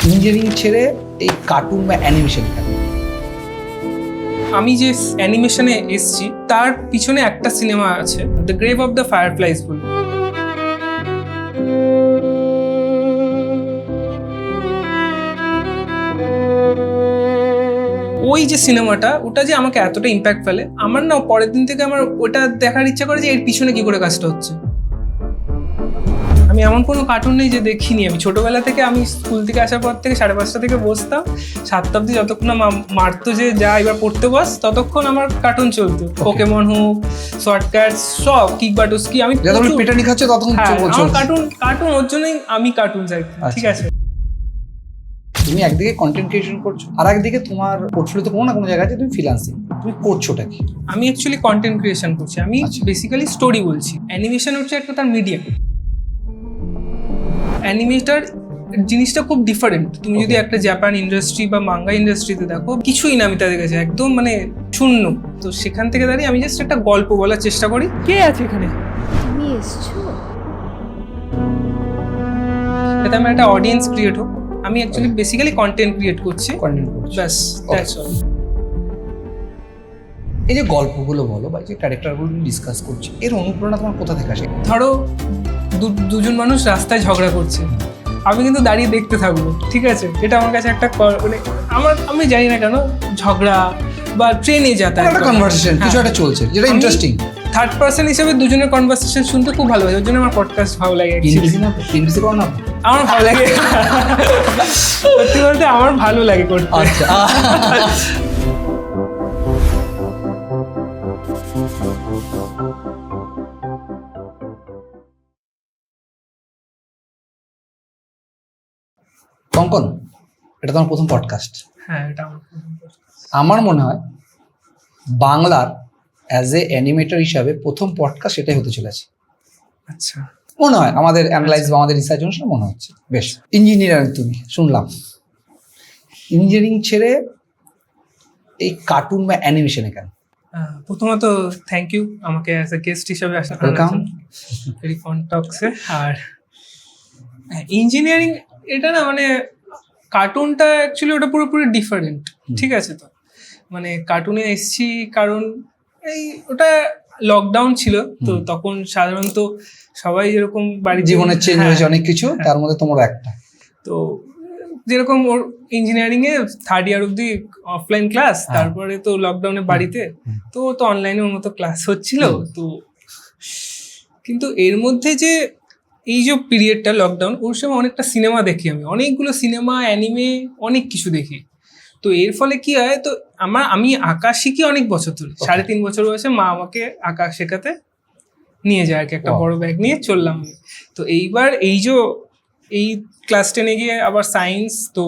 Engineering ছেড়ে এই cartoon বা অ্যানিমেশন কেন? আমি যে অ্যানিমেশনে এসেছি তার পিছনে একটা সিনেমা আছে, the grave of the fireflies বলে। ওই যে সিনেমাটা, ওটা যে আমাকে এতটা ইম্প্যাক্ট ফেলে, আমার না পরের দিন থেকে আমার ওটা দেখার ইচ্ছা করে যে এর পিছনে কি করে কাজটা হচ্ছে। আমি এমন কোনো কার্টুন নেই যে দেখিনি। আমি ছোটবেলা থেকে, আমি স্কুল থেকে আসার পর থেকে 5:30 থেকে বসতাম, 7টা অব্দি, যতক্ষণ না মারতো যে যা এবার পড়তে বস, ততক্ষণ আমার কার্টুন চলতো। পোকেমন হোক, শর্টকাটস, সব কিক বাটুস্কি, আমি পেটানি খাচ্ছে ততক্ষণ আমার কার্টুন ওর জন্যই আমি কার্টুন চাই। ঠিক আছে, তুমি একদিকে কন্টেন্ট ক্রিয়েশন করছো, আর একদিকে তোমার পোর্টফোলিওতে কোনো না কোনো জায়গায় তুমি ফ্রিল্যান্সিং, তুমি করছোটা কি? আমি অ্যাকচুয়ালি কন্টেন্ট ক্রিয়েশন করছি। আমি বেসিক্যালি স্টোরি বলছি। অ্যানিমেশন হচ্ছে একটা তার মিডিয়াম। অ্যানিমেটার জিনিসটা খুব ডিফারেন্ট। তুমি যদি একটা জাপান ইন্ডাস্ট্রি বা মাঙ্গা ইন্ডাস্ট্রিতে দেখো, কিছুই না আমি তাদের কাছে, একদম মানে শূন্য। তো সেখান থেকে দাঁড়িয়ে আমি জাস্ট একটা গল্প বলার চেষ্টা করি। কে আছে এখানে? তুমি এসছো? যাতে আমার একটা অডিয়েন্স ক্রিয়েট হোক। আমি অ্যাকচুয়ালি বেসিক্যালি কন্টেন্ট ক্রিয়েট করছি, ব্যাস, দ্যাটস অল। এই যে গল্পগুলো বলো বা যে ক্যারেক্টারগুলো ডিসকাস করছি, এর অনুপ্রেরণা তোমার কোথা থেকে আসে? ধরো দুজন মানুষ রাস্তায় ঝগড়া করছে, আমি কিন্তু দাঁড়িয়ে দেখতে থাকবো, ঠিক আছে? এটা আমার কাছে একটা মানে আমি জানি না কেন ঝগড়া বা ট্রেনে যাতায়াত, একটা কনভারসেশন কিছু একটা চলছে যেটা ইন্টারেস্টিং। থার্ড পার্সন হিসেবে দুজনের কনভারসেশন শুনতে খুব ভালো লাগে, ওর জন্য আমার পডকাস্ট ভালো লাগে। পিএনপিসি করো না? আমার ভালো লাগে, সত্যি বলতে আমার ভালো লাগে করতে। আচ্ছা, কঙ্কন, এটা তোমার প্রথম পডকাস্ট। হ্যাঁ, এটা আমার প্রথম podcast। আমার মনে হয় বাংলার অ্যাজ এ অ্যানিমেটর হিসাবে প্রথম পডকাস্ট সেটাই হতে চলেছে। আচ্ছা, মনে হয় আমাদের অ্যানালাইজ বা আমাদের রিসার্চ অনুসারে মনে হচ্ছে। বেশ, ইঞ্জিনিয়ারিং তুমি শুনলাম, ইঞ্জিনিয়ারিং ছেড়ে এই কার্টুন বা অ্যানিমেশনে কেন? প্রথমত থ্যাংক ইউ আমাকে অ্যাজ এ গেস্ট হিসাবে আসার ওয়েলকাম। ভেরি ফান টক্সে। আর ইঞ্জিনিয়ারিং এটা না, মানে কার্টুনটা অ্যাকচুয়ালি ওটা পুরোপুরি ডিফারেন্ট, ঠিক আছে? তো মানে কার্টুনে এসছি কারণ এই ওটা লকডাউন ছিল, তো তখন সাধারণত সবাই যেরকম বাড়ির জীবনের চেঞ্জ হয়েছে অনেক কিছু, তার মধ্যে তোমারও একটা। তো যেরকম ওর ইঞ্জিনিয়ারিং এ 3rd ইয়ার অব্দি অফলাইন ক্লাস, তারপরে তো লকডাউনে বাড়িতে, তো ও তো অনলাইনের মতো ক্লাস হচ্ছিল। তো কিন্তু এর মধ্যে যে এই যে পিরিয়ডটা লকডাউন, ওর সময় অনেকটা সিনেমা দেখি আমি, অনেকগুলো সিনেমা, অ্যানিমে, অনেক কিছু দেখি। তো এর ফলে কি হয়, তো আমি আঁকা শিখি অনেক বছর ধরে। 3.5 বছর বয়সে মা আমাকে আঁকা শেখাতে নিয়ে যায় আর কি, একটা বড় ব্যাগ নিয়ে চললাম। তো এইবার এই ক্লাস 10-এ গিয়ে আবার সায়েন্স, তো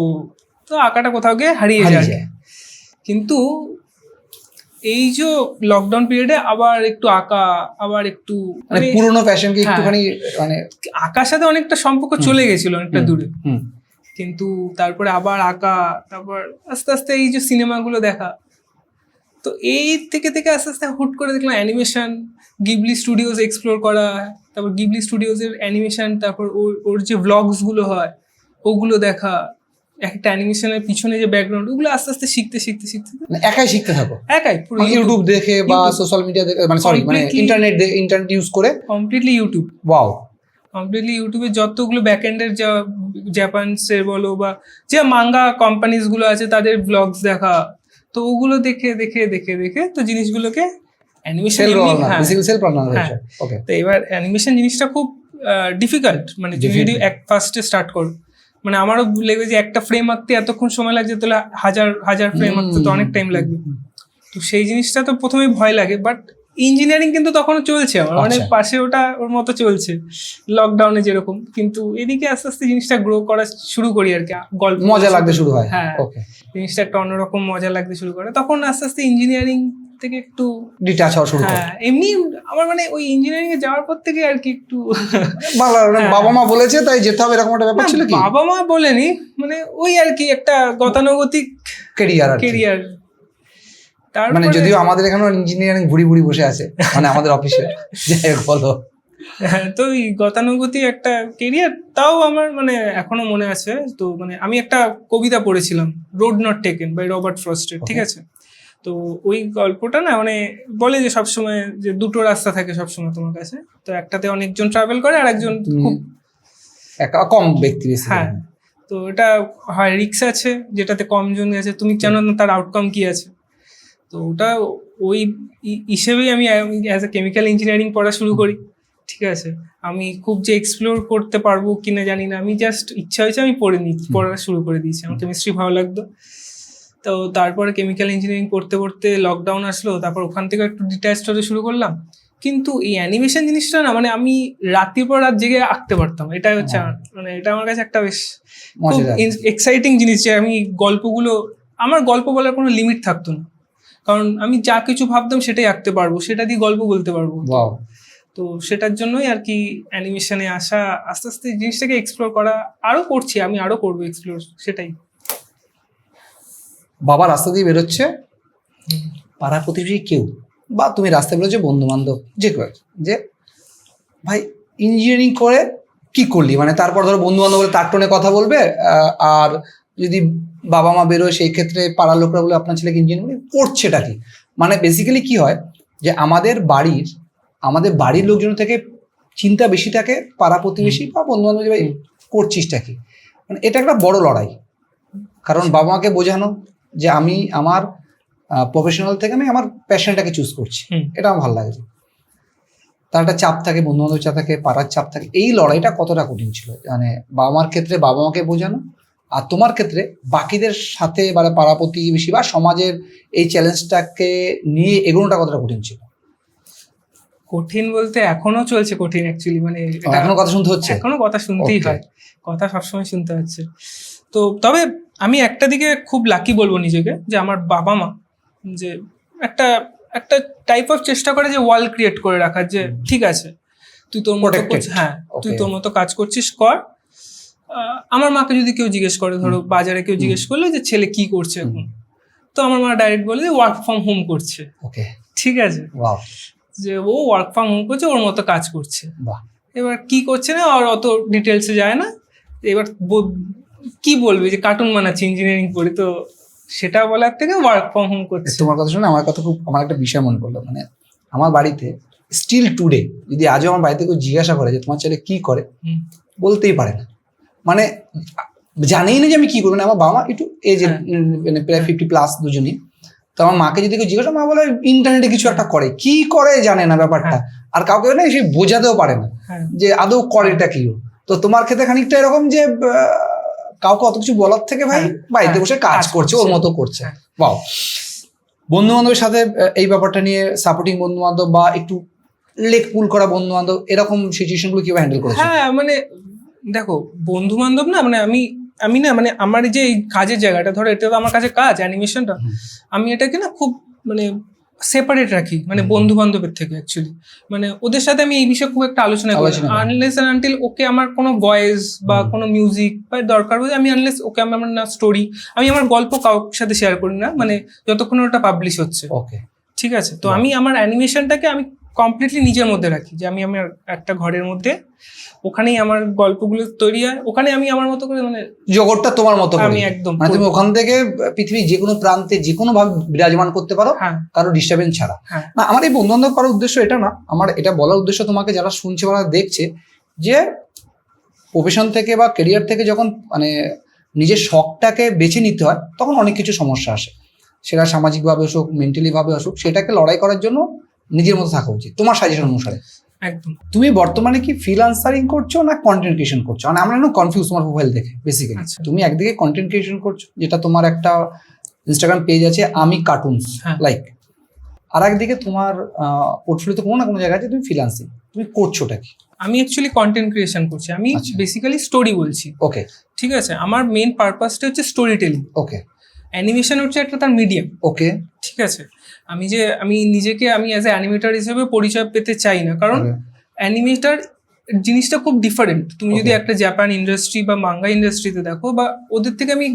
আঁকাটা কোথাও গিয়ে হারিয়ে যায়। কিন্তু এই যে লকডাউন পিরিয়ডে আবার একটু আঁকা, আবার একটু মানে পুরোনো ফ্যাশনকে একটুখানি মানে আঁকার সাথে অনেকটা সম্পর্ক চলে গেছিল, অনেকটা দূরে। কিন্তু তারপরে আবার আঁকা, তারপর আস্তে আস্তে এই যে সিনেমাগুলো দেখা, তো এই থেকে আস্তে আস্তে হুট করে দেখলাম অ্যানিমেশন, গিবলি স্টুডিওজ এক্সপ্লোর করা, তারপর গিবলি স্টুডিওজের অ্যানিমেশন, তারপর ওর যে ভ্লগসগুলো হয় ওগুলো দেখা, একটা অ্যানিমেশনের পিছনে যে ব্যাকগ্রাউন্ড, ওগুলো আস্তে আস্তে শিখতে একাই শিখতে থাকো? একাই, পুরো ইউটিউব দেখে বা সোশ্যাল মিডিয়া দেখে, মানে সরি, মানে ইন্টারনেট ইউজ করে? Completely YouTube. ওয়াও, কমপ্লিটলি ইউটিউবে যতগুলো ব্যাকএন্ডের যা জাপানসের বলো বা যে মাঙ্গা কোম্পানিজ গুলো আছে তাদের ব্লগস দেখা, তো ওগুলো দেখে তো জিনিসগুলোকে অ্যানিমেশন। তো এবার অ্যানিমেশন জিনিসটা খুব ডিফিকাল্ট, মানে তুমি যদি ফার্স্টে স্টার্ট করো, মানে আমারও লেগে যে একটা ফ্রেম আঁকতে এতক্ষণ সময় লাগছে, তাহলে হাজার ফ্রেম আঁকতে তো অনেক টাইম লাগবে। তো সেই জিনিসটা তো প্রথমেই ভয় লাগে। বাট ইঞ্জিনিয়ারিং কিন্তু তখনও চলছে আমার, মানে পাশে ওটা ওর মতো চলছে লকডাউনে যেরকম। কিন্তু এদিকে আস্তে আস্তে জিনিসটা গ্রো করা শুরু করি আর কি, গল্প মজা লাগতে শুরু হয়। হ্যাঁ, জিনিসটা একটা অন্যরকম মজা লাগতে শুরু করে, তখন আস্তে আস্তে ইঞ্জিনিয়ারিং থেকে একটু ডিটাচ হওয়া শুরু করে। হ্যাঁ, এমনি আমার মানে ওই ইঞ্জিনিয়ারিং এ যাওয়ার পর থেকে আর কি একটু বাবা মা বলেছে তাই যেতে হবে, এরকম একটা ব্যাপার ছিল কি? বাবা মা বলেনি, মানে ওই আর কি একটা গতানুগতিক কেরিয়ার। মানে যদিও আমাদের এখানে ইঞ্জিনিয়ারিং বুড়ি বসে আছে, মানে আমাদের অফিসে। যাই হোক, বলো। হ্যাঁ, তো এই গতানুগতিক একটা কেরিয়ার, তাও আমার মানে এখনো মনে আছে। তো মানে আমি একটা কবিতা পড়েছিলাম, road not taken by Robert ফ্রস্টের, ঠিক আছে? তো ওই গল্পটা না মানে বলে যে সবসময় যে দুটো রাস্তা থাকে সবসময় তোমার কাছে, তো একটাতে অনেকজন ট্রাভেল করে আর একজন খুব একা কম ব্যক্তি বেশি। হ্যাঁ, তো এটা হয় রিক্স আছে যেটাতে কম জন আছে, তুমি জানো না তার আউটকাম কি আছে। তো ওটা ওই হিসেবেই আমি অ্যাজ এ কেমিক্যাল ইঞ্জিনিয়ারিং পড়া শুরু করি, ঠিক আছে? আমি খুব যে এক্সপ্লোর করতে পারবো কিনা জানি না, আমি জাস্ট ইচ্ছা হয়েছে আমি পড়া শুরু করে দিয়েছি। আমার কেমিস্ট্রি ভালো লাগতো। তো তারপরে কেমিক্যাল ইঞ্জিনিয়ারিং পড়তে পড়তে লকডাউন আসলো, তারপর ওখান থেকে একটু ডিটাচ হতে শুরু করলাম। কিন্তু এই অ্যানিমেশন জিনিসটা না মানে আমি রাতের পর রাত জেগে আঁকতে পারতাম, এটাই হচ্ছে মানে এটা আমার কাছে একটা বেশ খুব এক্সাইটিং জিনিস যে আমি গল্পগুলো, আমার গল্প বলার কোনো লিমিট থাকতো না, কারণ আমি যা কিছু ভাবতাম সেটাই আঁকতে পারবো, সেটা দিয়ে গল্প বলতে পারবো। তো সেটার জন্যই আর কি অ্যানিমেশনে আসা, আস্তে আস্তে জিনিসটাকে এক্সপ্লোর করা আরো করছি, আমি আরো করবো এক্সপ্লোর, সেটাই। বাবা রাস্তা দিয়ে বেরোচ্ছে, পাড়া প্রতিবেশী কেউ বা তুমি রাস্তায় বেরোচ্ছে, বন্ধু বান্ধব যে কেউ, যে ভাই ইঞ্জিনিয়ারিং করে কি করলি, মানে তারপর ধরো বন্ধু বান্ধব বলে তার টোনে কথা বলবে, আর যদি বাবা মা বেরোয় সেই ক্ষেত্রে পাড়ার লোকরা বলে আপনার ছেলেকে ইঞ্জিনিয়ারিং করছেটা কি। মানে বেসিক্যালি কি হয় যে আমাদের বাড়ির লোকজন থেকে চিন্তা বেশি থাকে পাড়া প্রতিবেশী বা বন্ধু বান্ধব, ভাই করছিসটা কি। মানে এটা একটা বড় লড়াই, কারণ বাবা মাকে বোঝানো যে আমি আমার প্রফেশনাল থেকে আমি আমার প্যাশনটাকে চুজ করছি, এটা আমার ভালো লাগে। তার একটা চাপ থাকে, বন্ধু বান্ধব চাপ থাকে, পাড়ার চাপ থাকে। এই লড়াইটা কতটা কঠিন ছিল, মানে বাবা মার ক্ষেত্রে বাবা মাকে বোঝানো, আর তোমার ক্ষেত্রে বাকিদের সাথে মানে পাড়া প্রতিবেশী বা সমাজের এই চ্যালেঞ্জটাকে নিয়ে এগোনোটা কতটা কঠিন ছিল? কঠিন বলতে এখনো চলছে কঠিন অ্যাকচুয়ালি, মানে এখনো কথা শুনতে হচ্ছে, এখনো কথা শুনতেই হয়, কথা সবসময় শুনতে হচ্ছে। তো তবে আমি একটা দিকে খুব লাকি বলবো নিজেকে, যে আমার বাবা মা যে একটা একটা টাইপ অফ চেষ্টা করে যে ওয়াল ক্রিয়েট করে রাখার, যে ঠিক আছে তুই তোর মতো হ্যাঁ তুই তোর মতো কাজ করছিস কর। আমার মাকে যদি কেউ জিজ্ঞেস করে, ধরো বাজারে কেউ জিজ্ঞেস করলো যে ছেলে কি করছে এখন, তো আমার মা ডাইরেক্ট বলে যে ওয়ার্ক ফ্রম হোম করছে, ঠিক আছে, যে ও ওয়ার্ক ফ্রম হোম করছে, ওর মতো কাজ করছে। এবার কি করছে না আর অত ডিটেলসে যায় না, এবার কি বলবে যে কার্টুন বানাচ্ছে ইঞ্জিনিয়ারিং পড়ে, তো সেটা বলার থেকে ওয়ার্ক ফ্রম হোম করছে। তোমার কথা শুনে আমার একটা বিষয় মনে পড়লো, মানে আমার বাড়িতে স্টিল টুডে যদি আজও আমার বাড়িতে কেউ জিজ্ঞাসা করে যে তোমার ছেলে কি করে, বলতেই পারে না, মানে জানেই না যে আমি কি করবো। আমার বাবা মা একটু এজ মানে প্রায় 50+ দুজনই। তো আমার মাকে যদি কেউ জিজ্ঞাসা, মা বলে ইন্টারনেটে কিছু একটা করে, কি করে জানে না ব্যাপারটা, আর কাউকে না সে বোঝাতেও পারে না যে আদৌ করেটা কি। তো তোমার ক্ষেত্রে খানিকটা এরকম যে কাউকে অত কিছু বলার থেকে ভাই বাড়িতে বসে কাজ করছে, ওর মতো করছে। বাও। বন্ধু বান্ধবের সাথে এই ব্যাপারটা নিয়ে সাপোর্টিং বন্ধু বান্ধব বা একটু লেগ পুল করা বন্ধু বান্ধব, এরকম সিচুয়েশন গুলো কিভাবে হ্যান্ডেল করেছো? হ্যাঁ, মানে দেখো বন্ধু বান্ধব না, মানে আমি না মানে আমার যে এই কাজের জায়গাটা, ধরো এটা তো আমার কাছে কাজ অ্যানিমেশনটা, আমি এটাকে না খুব মানে সেপারেট রাখি, মানে বন্ধু বান্ধবের থেকে অ্যাকচুয়ালি। মানে ওদের সাথে আমি এই বিষয়ে খুব একটা আলোচনা করি আনলেস এন্ড আনটিল ওকে আমার কোনো ভয়েস বা কোনো মিউজিক বা দরকার হয়, আমি আনলেস ওকে আমার না স্টোরি, আমি আমার গল্প কারোর সাথে শেয়ার করি না, মানে যতক্ষণ ওটা পাবলিশ হচ্ছে। ওকে, ঠিক আছে। তো আমি আমার অ্যানিমেশনটাকে আমি কমপ্লিটলি নিজের মধ্যে রাখি, যে আমি আমার একটা ঘরের মধ্যে, ওখানেই আমার গল্পগুলো তৈরি হয়, ওখানে আমি আমার মতো করে মানে জগৎটা তোমার মতো আমি একদম, মানে তুমি ওখান থেকে পৃথিবীর যে কোনো প্রান্তে যে কোনো ভাবে বিরাজমান করতে পারো, কারো ডিস্টার্বেন্স ছাড়া। না, আমার এই বন্ধু বান্ধব করার উদ্দেশ্য এটা না, আমার এটা বলার উদ্দেশ্য তোমাকে যারা শুনছে বা দেখছে, যে প্রফেশন থেকে বা ক্যারিয়ার থেকে যখন মানে নিজের শখটাকে বেছে নিতে হয়, তখন অনেক কিছু সমস্যা আসে, সেটা সামাজিকভাবে আসুক, মেন্টালি ভাবে আসুক, সেটাকে লড়াই করার জন্য নিজের মতো থাকা উচিত তোমার সাজেশন অনুসারে। একদম। তুমি বর্তমানে কি ফ্রিল্যান্সারিং করছো না কন্টেন্ট ক্রিয়েশন করছো? মানে আমরা একটু কনফিউজ তোমার প্রোফাইল দেখে। বেসিক্যালি তুমি একদিকে কন্টেন্ট ক্রিয়েশন করছো, যেটা তোমার একটা ইনস্টাগ্রাম পেজ আছে আমি কার্টুনস লাইক, আর একদিকে তোমার পোর্টফোলিওতে কোনো না কোনো জায়গায় আছে তুমি ফ্রিল্যান্সিং, তুমি করছোটা কি? আমি অ্যাকচুয়ালি কন্টেন্ট ক্রিয়েশন করছি, আমি বেসিক্যালি স্টোরি বলছি। ওকে, ঠিক আছে। আমার মেইন পারপাসটা হচ্ছে স্টোরি টেলিং। ওকে। অ্যানিমেশন হচ্ছে একটা তার মিডিয়াম। ওকে, ঠিক আছে। আমি নিজেকে আমি অ্যাজ এ অ্যানিমেটর হিসেবে পরিচয় পেতে চাই না, কারণ অ্যানিমেটর জিনিসটা খুব ডিফারেন্ট। তুমি যদি একটা জাপান ইন্ডাস্ট্রি বা মাঙ্গা ইন্ডাস্ট্রিতে দেখো, বা ওদের থেকে আমি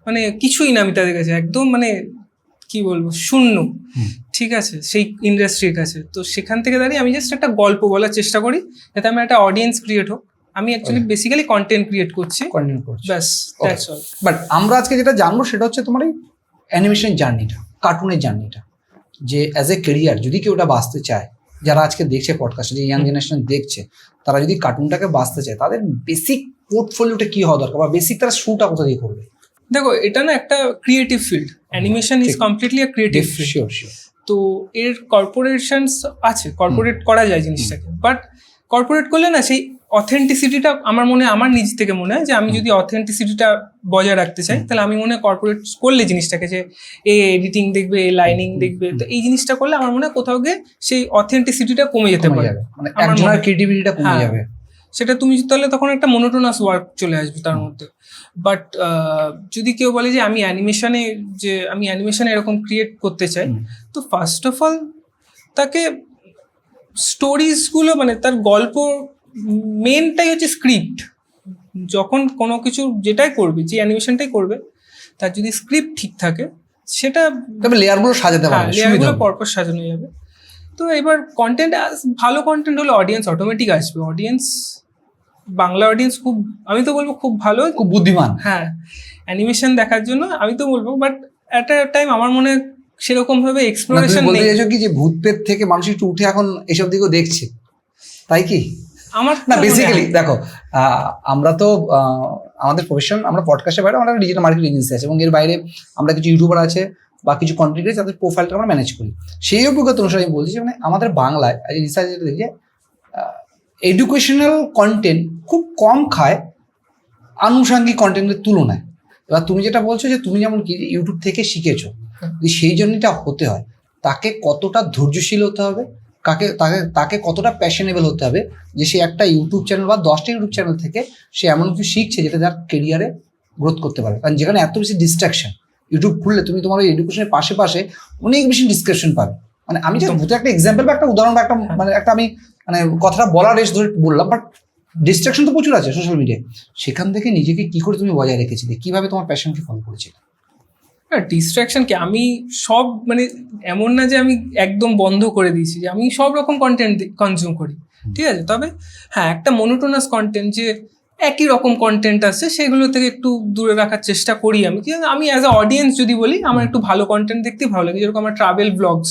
মানে কিছুই না, আমি তাদের কাছে একদম মানে কি বলবো শূন্য। ঠিক আছে, সেই ইন্ডাস্ট্রির কাছে। তো সেখান থেকে দাঁড়িয়ে আমি জাস্ট একটা গল্প বলার চেষ্টা করি যাতে আমার একটা অডিয়েন্স ক্রিয়েট হোক। আমি অ্যাকচুয়ালি বেসিক্যালি কন্টেন্ট ক্রিয়েট করছি, কন্টিনিউ করছো। ব্যাস, দ্যাটস অল। বাট আমরা আজকে যেটা জানবো সেটা হচ্ছে তোমার এই অ্যানিমেশন জার্নিটা, কার্টুনের জার্নিটা, যে অ্যাজ এ কেরিয়ার যদি কেউ ওটা বাঁচতে চায়, যারা আজকে দেখছে পডকাস্ট, যে ইয়াং জেনারেশন দেখছে, তারা যদি কার্টুনটাকে বাঁচতে চায়, তাদের বেসিক পোর্টফোলিওটা কি হওয়া দরকার, বা বেসিক তারা শুটা কোথা দিয়ে করবে? দেখো, এটা না একটা creative field, animation is completely a creative field. Sure sure. তো এর কর্পোরেশনস আছে, কর্পোরেট করা যায় জিনিসটাকে, বাট কর্পোরেট করলে না সেই অথেন্টিসিটিটা আমার আমার নিজ থেকে মনে হয় যে আমি যদি অথেন্টিসিটিটা বজায় রাখতে চাই, তাহলে আমি মনে হয় কর্পোরেট করলে জিনিসটাকে, যে এডিটিং দেখবে, লাইনিং দেখবে, তো এই জিনিসটা করলে আমার মনে হয় কোথাও গিয়ে সেই অথেন্টিসিটিটা কমে যেতে পারে, মানে একজনের ক্রিয়েটিভিটিটা কমে হ্যাঁ। যাবে। সেটা তুমি তাহলে তখন একটা মোনোটোনাস ওয়ার্ক চলে আসবে তার মধ্যে। বাট যদি কেউ বলে যে আমি অ্যানিমেশনে এরকম ক্রিয়েট করতে চাই, তো ফার্স্ট অফ অল তাকে স্টোরিজগুলো, মানে তার গল্প মেনটাই হচ্ছে স্ক্রিপ্ট। যখন কোনো কিছু যেটাই করবে, যে অ্যানিমেশনটাই করবে, তার যদি স্ক্রিপ্ট ঠিক থাকে, সেটা তবে লেয়ারগুলো সাজাতে পারবে, লেয়ারগুলো পরপর সাজানো যাবে। তো এবার কন্টেন্ট, ভালো কন্টেন্ট হলে অডিয়েন্স অটোমেটিক আসবে। অডিয়েন্স, বাংলা অডিয়েন্স খুব, আমি তো বলবো খুব ভালো, খুব বুদ্ধিমান। হ্যাঁ, অ্যানিমেশন দেখার জন্য আমি তো বলবো। বাট অ্যাট আ টাইম আমার মনে হয় সেরকম ভাবে এক্সপ্লোরেশন বলতে নেই। চাইছো কি যে ভূত পেট থেকে মানুষ একটু উঠে এখন এসব দিকেও দেখছে, তাই কি? আমার না, বেসিক্যালি দেখো, আমরা তো আমাদের প্রফেশন, আমরা পডকাস্টের বাইরে আমরা ডিজিটাল মার্কেটিং এজেন্সি আছে, এবং এর বাইরে আমরা কিছু ইউটিউবার আছে বা কিছু কন্টেন্ট ক্রিয়েটর, তাদের প্রোফাইলটা আমরা ম্যানেজ করি। সেই অভিজ্ঞতা অনুসারে আমি বলছি, মানে আমাদের বাংলায় রিসার্চ যেটা দেখি, এডুকেশনাল কন্টেন্ট খুব কম খায় আনুষঙ্গিক কন্টেন্টের তুলনায়। এবার তুমি যেটা বলছো যে তুমি যেমন কি ইউটিউব থেকে শিখেছো, যদি সেই জন্যটা হতে হয়, তাকে কতটা ধৈর্যশীল হতে হবে, তাকে কতটা প্যাশনেবল হতে হবে, যে সে একটা ইউটিউব চ্যানেল বা 10টা ইউটিউব চ্যানেল থেকে সে এমন কিছু শিখছে যেটা তার কেরিয়ারে গ্রোথ করতে পারে। কারণ যেখানে এত বেশি ডিস্ট্রাকশন, ইউটিউব খুললে তুমি তোমার ওই এডুকেশনের পাশে অনেক বেশি ডিসক্রিপশন পাবে। মানে আমি যে ভূতের একটা এক্সাম্পল বা একটা উদাহরণ বা একটা মানে একটা আমি মানে কথাটা বলার রেস ধরে বললাম, বাট ডিস্ট্রাকশন তো প্রচুর আছে সোশ্যাল মিডিয়ায়। সেখান থেকে নিজেকে কি করে তুমি বজায় রেখেছিলে, কিভাবে তোমার প্যাশনকে ফলো করেছিলে? ডিস্ট্রাকশন কি, আমি সব, মানে এমন না যে আমি একদম বন্ধ করে দিয়েছি, যে আমি সব রকম কন্টেন্ট কনজিউম করি, ঠিক আছে। তবে হ্যাঁ, একটা মনোটোনাস কন্টেন্ট, যে একই রকম কন্টেন্ট আছে, সেগুলো থেকে একটু দূরে রাখার চেষ্টা করি আমি। কিন্তু আমি অ্যাজ আ অডিয়েন্স যদি বলি, আমার একটু ভালো কন্টেন্ট দেখতে ভালো লাগে, যেরকম আমার travel blogs,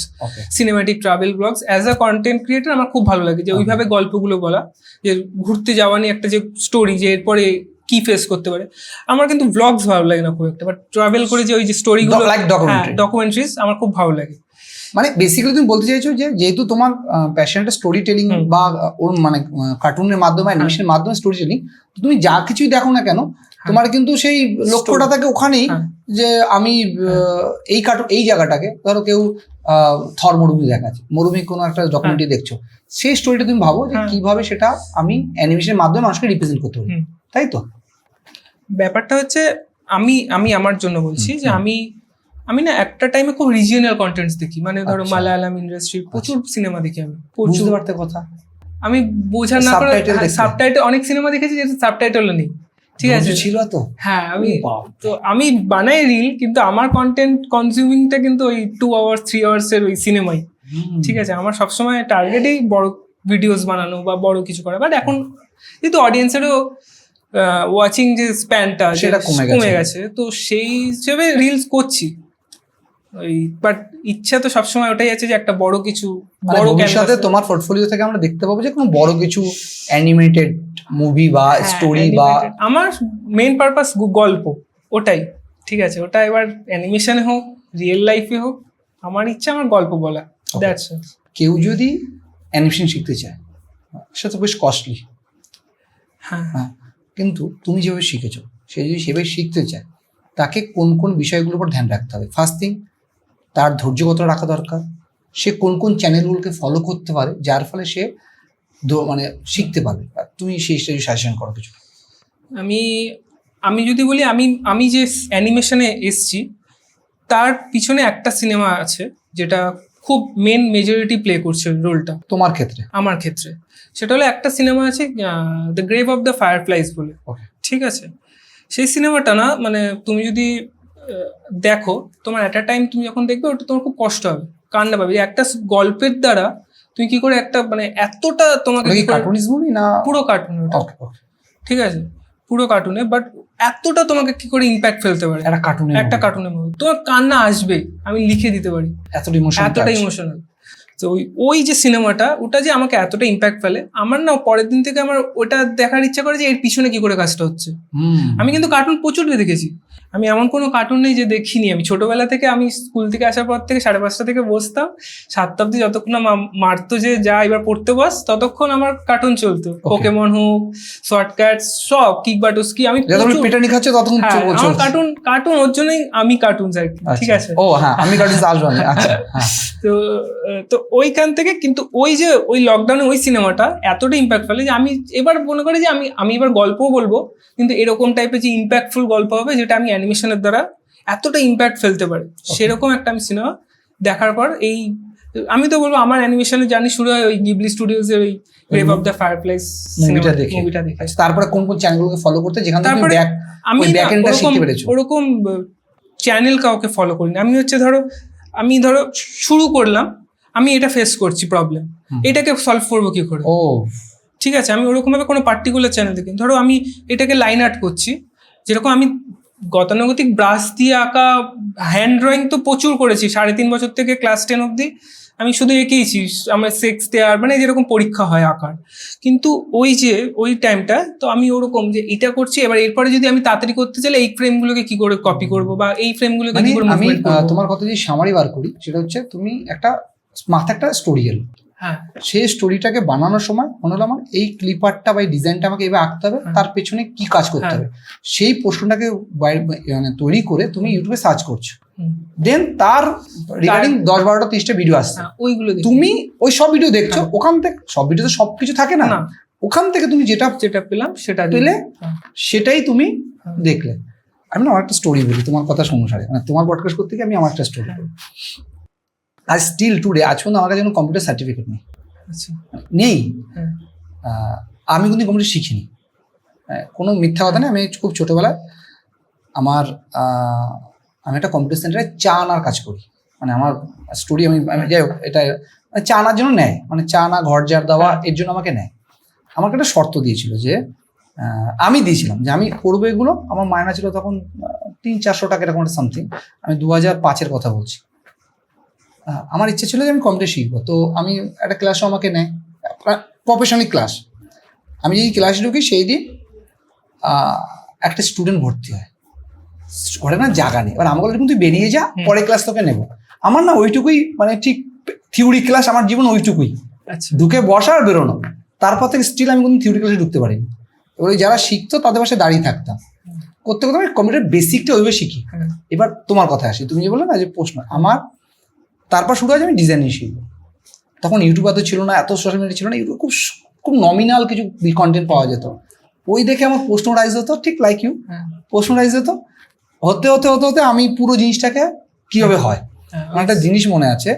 cinematic travel blogs, as a content creator আমার খুব ভালো লাগে, যে ওইভাবে গল্পগুলো বলা, যে ঘুরতে যাওয়া নিয়ে একটা যে স্টোরি, যে এরপরে কি ফেস করতে পারে। আমার কিন্তু ব্লগস ভালো লাগে না খুব একটা, বাট ট্রাভেল করে যে ওই যে স্টোরিগুলো, ডকুমেন্টারিজ আমার খুব ভালো লাগে। মানে বেসিক্যালি তুমি বলতে চাইছো যে যেহেতু তোমার প্যাশনটা স্টোরি টেলিং বা ওর মানে কার্টুনের মাধ্যমে, অ্যানিমেশনের মাধ্যমে স্টোরি টেলিং, তুমি যা কিছুই দেখো না কেন, তোমার কিন্তু সেই লক্ষ্যটা থাকে ওখানেই, যে আমি এই কার্টুন, এই জায়গাটাকে, ধরো কেউ থর মরুভূমি দেখাচ্ছে, মরুভূমি কোনো একটা ডকুমেন্টারি দেখছো, সেই স্টোরিটা তুমি ভাবো যে কিভাবে সেটা আমি অ্যানিমেশনের মাধ্যমে মানুষকে রিপ্রেজেন্ট করতে পারি, তাই তো? ব্যাপারটা হচ্ছে, আমি আমার জন্য বলছি যে আমি না একটা টাইমে খুব রিজিওনাল কন্টেন্টস দেখি, মানে ধরো মালায়ালাম ইন্ডাস্ট্রি প্রচুর সিনেমা দেখি আমি, বুঝতে পারতে কথা আমি বোঝা না করে সাবটাইটেল, অনেক সিনেমা দেখেছি যেটা সাবটাইটেলও নেই, ঠিক আছে, ছিল তো। হ্যাঁ, আমি বানাই রিল, কিন্তু আমার কন্টেন্ট কনজিউমিংটা কিন্তু ওই 2 আওয়ার্স 3 আওয়ার্সের ওই সিনেমাই, ঠিক আছে। আমার সবসময় টার্গেটেই বড় ভিডিওস বানানো বা বড় কিছু করা। বাট এখন যেহেতু অডিয়েন্সেরও ওয়াচিং যে স্প্যানটা সেটা কমে গেছে, তো সেই হিসেবে রিলস করছি ওই। বাট ইচ্ছা তো সবসময় ওটাই আছে যে একটা বড় কিছু, বড় ভবিষ্যতে তোমার পোর্টফোলিও থেকে আমরা দেখতে পাবো যে কোনো বড় কিছু অ্যানিমেটেড মুভি বা স্টোরি বা। আমার মেইন পারপাস গল্প, ওটাই, ঠিক আছে। ওটা এবার অ্যানিমেশনে হোক, রিয়েল লাইফে হোক, আমার ইচ্ছা আমার গল্প বলা, দ্যাটস ইট। কেউ যদি অ্যানিমেশন শিখতে চায়, সেটা তো বেশ কস্টলি, হ্যাঁ, কিন্তু তুমি যেভাবে শিখেছো, সে যদি সেভাবে শিখতে চায়, তাকে কোন কোন বিষয়গুলোর উপর ধ্যান রাখতে হবে? ফার্স্ট থিং, তার ধৈর্য কতটা রাখা দরকার, সে কোন কোন চ্যানেলগুলোকে ফলো করতে পারে যার ফলে সে মানে শিখতে পারবে, তুমি সেই সাজেশন করো কিছু। আমি যদি বলি, আমি যে অ্যানিমেশনে এসছি, তার পিছনে একটা সিনেমা আছে যেটা খুব মেজরিটি প্লে করছে রোলটা তোমার ক্ষেত্রে। আমার ক্ষেত্রে সেটা হলো, একটা সিনেমা আছে the grave of the fireflies বলে, ঠিক আছে। সেই সিনেমাটা না, মানে তুমি যদি দেখো, তোমার অ্যাট আ টাইম তুমি যখন দেখবে, ওটা তোমার খুব কষ্ট হবে, কান্না পাবে, যে একটা গল্পের দ্বারা তুমি কি করে একটা মানে এতটা তোমাকে কি করে- কার্টুনিস্ট মুভি না? পুরো কার্টুন, ওকে ওকে, ঠিক আছে, পুরো কার্টুনে, বাট এতটা তোমাকে কি করে ইম্প্যাক্ট ফেলতে পারে একটা কার্টুনে, একটা কার্টুনের মুভি, তোমার কান্না আসবে, আমি লিখে দিতে পারি, এতটা ইমোশন, এতটা ইমোশনাল। তো ওই যে সিনেমাটা, ওটা যে আমাকে এতটা ইম্প্যাক্ট ফেলে, আমার না পরের দিন থেকে আমার ওটা দেখার ইচ্ছা করে যে এর পিছনে কি করে কাজটা হচ্ছে। আমি কিন্তু কার্টুন প্রচুর দেখেছি, আমি এমন কোনো কার্টুন নেই যে দেখিনি। আমি ছোটবেলা থেকে, আমি স্কুল থেকে আসার পর থেকে 5:30 থেকে বসতাম, 7টা অব্দি, যতক্ষণ না মারতো যে যা এবার পড়তে বস, ততক্ষণ আমার কার্টুন চলতো। পোকেমন হোক, শর্টকাটস, সব কিক বাটুস্কি, আমি যতক্ষণ পেটানি খাচ্ছে ততক্ষণ হ্যাঁ, চলছে। আমার কার্টুন ওর জন্যই আমি কার্টুন চাই, ঠিক আছে। ও হ্যাঁ, আমি কার্টুন আসবো না। আচ্ছা হ্যাঁ। তো ওইখান থেকে কিন্তু ওই যে ওই লকডাউনে ওই সিনেমাটা এতটা ইম্প্যাক্ট ফেলে যে আমি এবার মনে করি যে আমি এবার গল্পও বলবো, কিন্তু এরকম টাইপের যে ইম্প্যাক্টফুল গল্প হবে যেটা আমি অ্যানিমেশনের দ্বারা এতটা ইম্প্যাক্ট ফেলতে পারে, সেরকম একটা আমি সিনেমা দেখার পর আমি তো বলবো আমার অ্যানিমেশনের জার্নি শুরু হয় ওই গিবলি স্টুডিওজ এর ওই গ্রেভ অফ দ্য ফায়ারপ্লেস মুভিটা দেখে। আচ্ছা, তারপরে কোন কোন চ্যানেলগুলোকে ফলো করতে, যেখান থেকে তারপরে আমি ব্যাকএন্ডটা শিখতে পেরেছো? ওরকম চ্যানেল কাউকে ফলো করিনি আমি। আমি ধরো শুরু করলাম, আমি এটা ফেস করছি প্রবলেম, এটাকে সলভ করবো কি করে, ও ঠিক আছে। আমি ওরকম ভাবে কোনো পার্টিকুলার চ্যানেল দেখি, ধরো আমি এটাকে লাইন আর্ট করছি, যেরকম আমি গতানুগতিক ব্রাশ দিয়ে আঁকা, হ্যান্ড ড্রয়িং তো প্রচুর করেছি 3.5 বছর থেকে ক্লাস 10 অব্দি আমি শুধু এঁকেইছি, আমার 6th ইয়ার মানে যেরকম পরীক্ষা হয় আঁকার। কিন্তু ওই টাইমটা তো আমি ওরকম যে এটা করছি, এবার এরপরে যদি আমি তাড়াতাড়ি করতে চাইলে এই ফ্রেমগুলোকে কি করে কপি করব, বা এই ফ্রেমগুলোকে কি করে আমি মুভমেন্ট করব। তোমার কথা যদি সামারি বার করি, সেটা হচ্ছে তুমি একটা মাথায় একটা স্টোরি এলো, হ্যাঁ, সেই স্টোরিটাকে বানানোর সময় মনে হলো আমার এই ক্লিপারটা বা এই ডিজাইনটা আমাকে এবার আঁকতে হবে, তার পেছনে কি কাজ করতে হবে, সেই প্রশ্নটাকে মানে তৈরি করে তুমি ইউটিউবে সার্চ করছো, দেন তার রিগার্ডিং 10-12টা 30টা ভিডিও আসছে, ওইগুলো তুমি ওই সব ভিডিও দেখছো, ওখান থেকে সব ভিডিওতে সবকিছু থাকে না, ওখান থেকে তুমি যেটা পেলাম সেটা পেলে সেটাই তুমি দেখলে। আমি না আমার একটা স্টোরি বলি তোমার কথা অনুসারে, মানে তোমার পডকাস্ট করতে গিয়ে আমি আমার একটা স্টোরি বলি। আজ স্টিল টুডে, আজ পর্যন্ত আমার কাছে কোনো কম্পিউটার সার্টিফিকেট নেই, নেই। আমি কিন্তু কম্পিউটার শিখিনি, কোনো মিথ্যা কথা নেই। আমি খুব ছোটবেলায় আমি একটা কম্পিউটার সেন্টারে চা আনার কাজ করি, মানে আমার স্টোরি আমি যাই হোক, এটা মানে চা আনার জন্য নেয়, মানে চা আনা, ঘর ঝাড় দেওয়া, এর জন্য আমাকে নেয়। আমাকে একটা শর্ত দিয়েছিল যে আমি দিয়েছিলাম যে আমি করবো এগুলো। আমার মায়না ছিল তখন 300-400 টাকা এরকম একটা সামথিং, আমি 2005-এর কথা বলছি। আমার ইচ্ছে ছিল যে আমি কম্পিউটার শিখবো, তো আমি একটা ক্লাসও আমাকে নেয়, প্রফেশনাল ক্লাস। আমি যেই ক্লাসে ঢুকি সেই দিন একটা স্টুডেন্ট ভর্তি হয়, ঘরে না জায়গা নেই। এবার আমাকে কিন্তু তুই বেরিয়ে যা, পরে ক্লাস তোকে নেবো। আমার না ওইটুকুই, মানে ঠিক থিওরি ক্লাস আমার জীবন ওইটুকুই, ঢুকে বসা আর বেরোনো। তারপর থেকে স্টিল আমি কোনো থিওরি ক্লাসে ঢুকতে পারিনি। এবার যারা শিখতো তাদের পাশে দাঁড়িয়ে থাকতাম, করতে করতে আমি কম্পিউটার বেসিকটা ওইভাবে শিখি। এবার তোমার কথা আসি, তুমি যে বললে না যে প্রশ্ন আমার, তারপর শুরু হয়েছে আমি ডিজাইনিং শিখবো। তখন ইউটিউব এত ছিল না, এত সোশ্যাল মিডিয়া ছিল না, ইউটিউব খুব নমিনাল কিছু কন্টেন্ট পাওয়া যেত। ওই দেখে আমার প্রশ্ন রাইজ হতো, ঠিক লাইক ইউ, প্রশ্ন রাইজ হতো। হতে হতে হতে হতে আমি পুরো জিনিসটাকে কীভাবে হয়, আমার একটা জিনিস মনে আছে।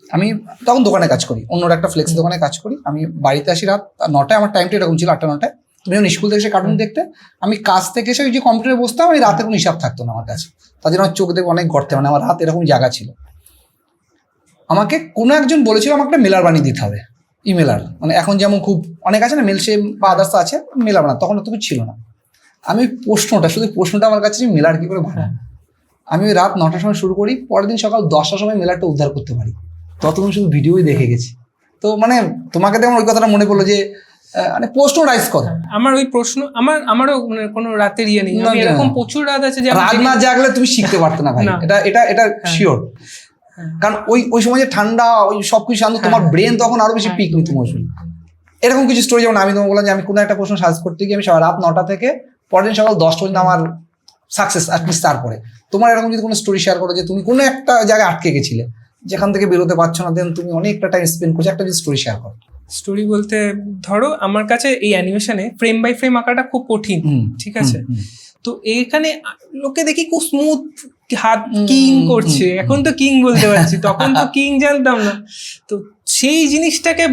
আমি তখন দোকানে কাজ করি, অন্য একটা ফ্লেক্স দোকানে কাজ করি। আমি বাড়িতে আসি রাত 9টায়, আমার টাইমটা এরকম ছিল 8টা-9টায়। তুমি যখন স্কুল থেকে এসে কার্টুন দেখতে, আমি কাজ থেকে এসে ওই যে কম্পিউটারে বসতাম, আমি রাতে কোনো হিসাব থাকতো না আমার কাছে, তার জন্য আমার চোখ দেখে অনেক গড়তে, মানে আমার রাত এরকম জায়গা ছিল। আমাকে কোনো একজন বলেছিল আমাকে একটা মেলার বানিয়ে দিতে হবে, ইমেলার, মানে এখন যেমন খুব অনেক আছে না মেল সে বা আদার্স আছে, মেলার বানা, তখন তো কিছু ছিল না। আমি শুধু প্রশ্নটা আমার কাছে মেলার কি করে বানাবো। আমি ওই রাত 9টার সময় শুরু করি, পরের দিন সকাল 10টার সময় মেলারটা উদ্ধার করতে পারি। ততক্ষণ শুধু ভিডিওই দেখে গেছি। তো মানে তোমাকে দেখুন ওই কথাটা মনে পড়লো যে মানে প্রশ্ন রাইজ করো। আমার ওই প্রশ্ন আমারও মানে কোনো রাতের ইয়ে নেই, এরকম প্রচুর রাত আছে যে রাত না জাগলে তুমি শিখতে পারতে না ভাই, এটা শিওর। কারণ ওই সময় যে ঠান্ডা, ওই সবকিছু শান্ত, তোমার ব্রেন তখন আরো বেশি পিক নিতে মজবুত। এরকম কিছু স্টোরি, যেমন আমি তোমাকে বললাম যে আমি কোনো একটা প্রশ্ন সার্চ করতে গিয়ে আমি রাত 9টা থেকে পরের দিন সকাল 10টা পর্যন্ত আমার সাকসেস অ্যাটলিস্ট। তারপরে তোমার এরকম যদি কোনো স্টোরি শেয়ার করো যে তুমি কোনো একটা জায়গায় আটকে গেছিলে, যেখান থেকে বেরোতে পারছো না, দেন তুমি অনেকটা টাইম স্পেন্ড করছো, একটা স্টোরি শেয়ার করো। স্টোরি বলতে ধরো আমার কাছে এই অ্যানিমেশনে ফ্রেম বাই ফ্রেম আঁকাটা খুব কঠিন, ঠিক আছে। তো এইখানে লোকে দেখি খুব স্মুথ হাত কিং করছে, এখন তো কিং বলতে পারছি, তখন তো কিং জানতাম না। তো সেই জিনিসটাকে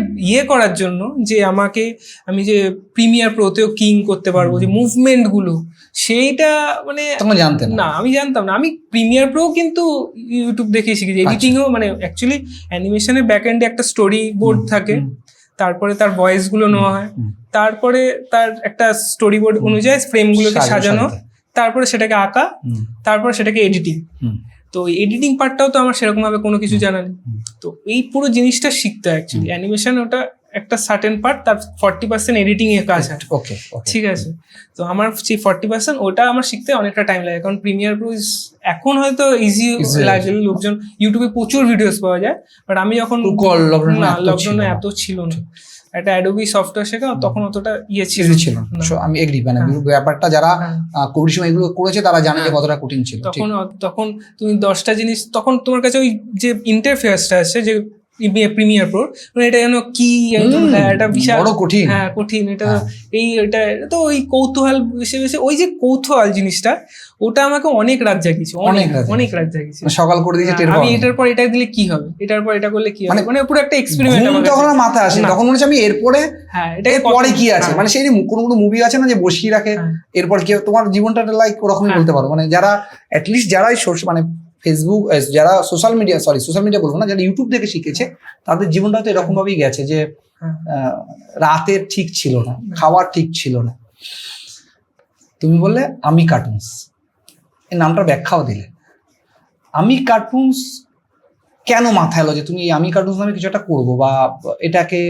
করার জন্য যে আমি যে প্রিমিয়ার প্রোতেও কিং করতে পারবো, যে মুভমেন্ট গুলো, সেইটা মানে তখন জানতে না। না, আমি জানতাম না। আমি প্রিমিয়ার প্রো কিন্তু ইউটিউব দেখে শিখেছি। এডিটিংও মানে অ্যাকচুয়ালি অ্যানিমেশনের ব্যাক এন্ডে একটা স্টোরি বোর্ড থাকে, তারপরে তার ভয়েস গুলো নেওয়া হয়, তারপরে তার একটা স্টোরি বোর্ড অনুযায়ী ফ্রেম গুলোকে সাজানো, তারপরে সেটাকে আঁকা, তারপরে সেটাকে এডিটিং। তো এডিটিং পার্টটাও তো আমার সেরকম ভাবে কোনো কিছু জানা নেই। তো এই পুরো জিনিসটা শিখতে হয় অ্যাকচুয়ালি। অ্যানিমেশন ওটা একটা সার্টেন পার্ট, তার 40% এডিটিং এর কাজ হয়। ওকে, ঠিক আছে। তো আমার সেই 40% ওটা আমার শিখতে অনেকটা টাইম লাগে, কারণ প্রিমিয়ার প্রো এখন হয়তো ইজি লাগে, লোকজন ইউটিউবে প্রচুর ভিডিওস পাওয়া যায়, বাট আমি যখন লকডাউনে এত ছিল না, একটা অ্যাডোবি সফটওয়্যার শেখা তখন অতটা ছিল না। আমি এগ্রি, মানে ব্যাপারটা যারা কোভিড সময় এগুলো করেছে তারা জানে যে কতটা কঠিন ছিল। তখন তুমি 10টা জিনিস, তখন তোমার কাছে ওই যে ইন্টারফেসটা আছে যে প্রিমিয়ার প্রো, এটা যেন কি একটা বিশাল কঠিন, কঠিন, এটা এটা তো ওই কৌতূহল বেশি ওই যে কৌতূহল জিনিসটা, ওটা আমাকে অনেক রাত জাগিয়েছে, অনেক রাত জাগিয়েছে। সকাল করে দিয়েছে, আমি এটার পর এটা দিলে কি হবে, এটার পর এটা করলে কি হবে, মানে পুরো একটা এক্সপেরিমেন্ট আমার তখন মাথায় আসে। তখন মনে হচ্ছে আমি এরপরে পরে কি আছে, মানে সেই কোনো মুভি আছে না যে বসিয়ে রাখে এরপর কি তোমার জীবনটা লাইক ওরকমই বলতে পারো। মানে যারা অ্যাটলিস্ট যারা মানে ফেসবুক, যারা সোশ্যাল মিডিয়া বলবো না, যারা ইউটিউব থেকে শিখেছে, তাদের জীবনটা তো এরকম ভাবেই গেছে যে রাতের ঠিক ছিল না, খাওয়ার ঠিক ছিল না। তুমি বললে আমি কার্টুনস, এই নামটার ব্যাখ্যাও দিলে। আমি কার্টুনস কেন মাথায় এলো যে তুমি আমি কার্টুনস নামে কিছু একটা করবো, বা এটাকে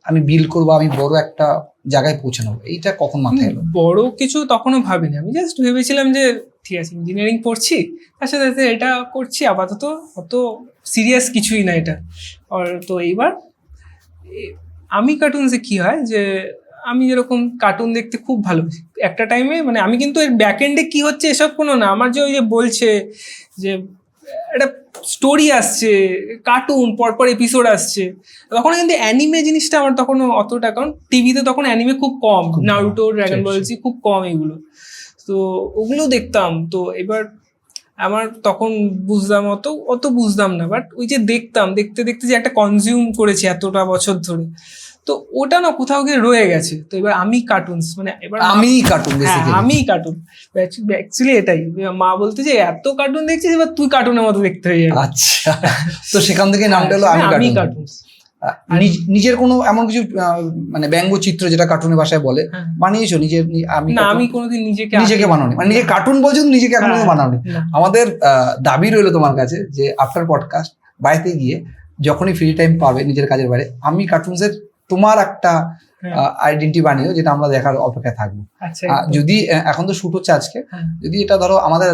আমি বিল্ড করবো, আমি বড় একটা জায়গায় পৌঁছে নেবো, এইটা কখন মাথায় এলো? বড় কিছু তখনও ভাবিনি, আমি জাস্ট ভেবেছিলাম যে ঠিক আছে ইঞ্জিনিয়ারিং পড়ছি, তার সাথে সাথে এটা করছি, আপাতত অত সিরিয়াস কিছুই না এটা। আর তো এইবার আমি কার্টুনসে কি হয় যে আমি যেরকম কার্টুন দেখতে খুব ভালোবাসি একটা টাইমে, মানে আমি কিন্তু এর ব্যাক এন্ডে কি হচ্ছে এসব কোনো না, আমার যে ওই যে বলছে যে একটা স্টোরি আসছে, কার্টুন পরপর এপিসোড আসছে, তখন কিন্তু অ্যানিমে জিনিসটা আমার তখন অতটা, কারণ টিভিতে তখন অ্যানিমে খুব কম, নারুটো, ড্রাগন বল জি খুব কম এগুলো, তো ওগুলো দেখতাম। তো এবার আমার তখন বুঝতাম অত বুঝতাম না, বাট ওই যে দেখতাম, দেখতে দেখতে যে একটা কনজিউম করেছি এতটা বছর ধরে, তো ওটা না কোথাও গিয়ে রয়ে গেছে। তো এবার আমি কার্টুনস, মানে এবার আমি কার্টুন অ্যাকচুয়ালি এটাই মা বলতে যে এত কার্টুন দেখছিস, এবার তুই কার্টুনের মতো দেখতে হয়ে যাবে। আচ্ছা, তো সেখান থেকে নামটা হলো আমি কার্টুন। নিজের কোনো এমন কিছু মানে ব্যঙ্গচিত্র যেটা কার্টুনের ভাষায় বলে বানিয়েছো নিজের? আমি কোনোদিন নিজেকে বানাওনি, মানে নিজে কার্টুন বলছো, নিজেকে এখনো বানাওনি। আমাদের দাবি রইলো তোমার কাছে যে আফটার পডকাস্ট বাড়িতে গিয়ে যখনই ফ্রি টাইম পাবে নিজের কাজের বাইরে, আমি কার্টুনসের তোমার একটা আইডেন্টি বানিও, যেটা আমরা দেখার অপেক্ষায় থাকবো। যদি এখন তো শুট হচ্ছে আজকে, যদি এটা ধরো আমাদের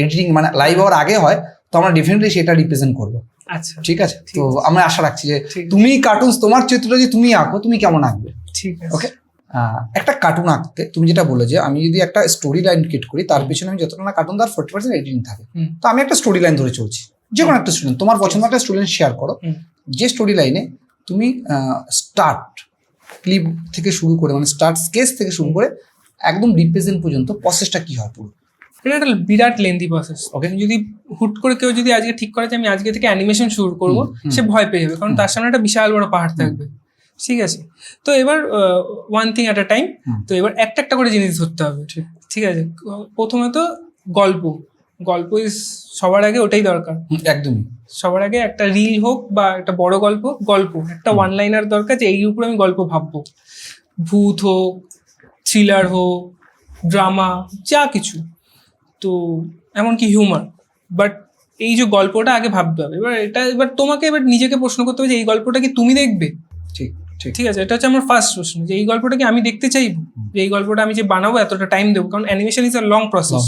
এডিটিং মানে লাইভ হওয়ার আগে হয়, তো আমরা ডেফিনেটলি সেটা রিপ্রেজেন্ট করবো। আচ্ছা, ঠিক আছে। তো আমরা আশা রাখছি যে তুমি কার্টুনস, তোমার চিত্রটা যে তুমি আঁকো, তুমি কেমন আঁকবে। ঠিক আছে, ওকে। একটা কার্টুন আঁকতে তুমি যেটা বলে যে আমি যদি একটা স্টোরি লাইন ক্রিয়েট করি, তার পিছনে আমি যতটা না কার্টুন, তার 40% এডিটিং থাকে। তো আমি একটা স্টোরি লাইন ধরে চলছি, যে কোনো একটা স্টুডেন্ট, তোমার পছন্দ একটা স্টুডেন্ট শেয়ার করো, যে স্টোরি লাইনে তুমি স্টার্ট ক্লিপ থেকে শুরু করে, মানে স্টার্ট স্কেচ থেকে শুরু করে একদম রিপ্রেজেন্ট পর্যন্ত প্রসেসটা কি হয় পুরো? এটা একটা বিরাট লেন্দি প্রসেস। ওকে, যদি হুট করে কেউ যদি আজকে ঠিক করে যে আমি আজকে থেকে অ্যানিমেশন শুরু করবো, সে ভয় পেয়ে যাবে, কারণ তার সামনে একটা বিশাল বড় পাহাড় থাকবে। ঠিক আছে, তো এবার one thing at a time. তো এবার একটা একটা করে জিনিস ধরতে হবে। ঠিক আছে, প্রথমত গল্প ইজ সবার আগে, ওটাই দরকার একদমই। সবার আগে একটা রিল হোক বা একটা বড় গল্প একটা ওয়ান লাইনার দরকার, যে এই উপরে আমি গল্প ভাববো। ভূত হোক, থ্রিলার হোক, ড্রামা, যা কিছু, তো এমনকি হিউমার, বাট এই যে গল্পটা আগে ভাবতে হবে। এবার তোমাকে নিজেকে প্রশ্ন করতে হবে যে এই গল্পটা কি তুমি দেখবে? ঠিক আছে, এটা হচ্ছে আমার ফার্স্ট প্রশ্ন, যে এই গল্পটা কি আমি দেখতে চাইবো, যে এই গল্পটা আমি যে বানাবো এতটা টাইম দেবো, কারণ animation is a long process.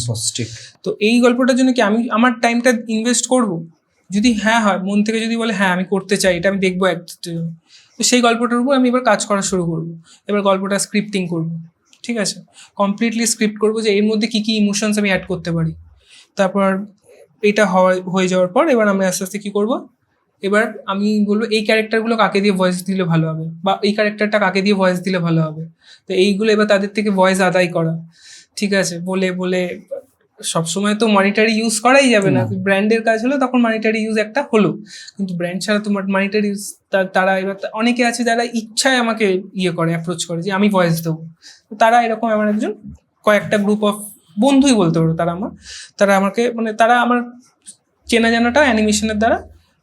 তো এই গল্পটার জন্য কি আমি আমার টাইমটা ইনভেস্ট করব? যদি হ্যাঁ হয়, মন থেকে যদি বলে হ্যাঁ আমি করতে চাই, এটা আমি দেখবো, তো সেই গল্পটার উপর আমি এবার কাজ করা শুরু করবো। এবার গল্পটা স্ক্রিপ্টিং করবো। ঠিক আছে, কমপ্লিটলি স্ক্রিপ্ট করবো যে এর মধ্যে কি কি ইমোশনস আমি অ্যাড করতে পারি। তারপর এটা হয়ে যাওয়ার পর এবার আমি আস্তে আস্তে কি করবো, এবার আমি বলবো এই ক্যারেক্টারগুলো কাকে দিয়ে ভয়েস দিলে ভালো হবে, বা এই ক্যারেক্টারটা কাকে দিয়ে ভয়েস দিলে ভালো হবে। তো এইগুলো এবার তাদের থেকে ভয়েস আদায় করা। ঠিক আছে, বলে সবসময় তো মনিটারি ইউজ করাই যাবে না, ব্র্যান্ডের কাজ হলো তখন মনিটারি ইউজ একটা হলো, কিন্তু ব্র্যান্ড ছাড়া তোমার মনিটারি ইউজ তারা এবার অনেকে আছে যারা ইচ্ছায় আমাকে করে অ্যাপ্রোচ করে যে আমি ভয়েস দেবো, তো তারা এরকম আমার একজন কয়েকটা গ্রুপ অফ বন্ধুই বলতে পারো তারা আমাকে মানে তারা আমার চেনা জানাটা অ্যানিমেশনের দ্বারা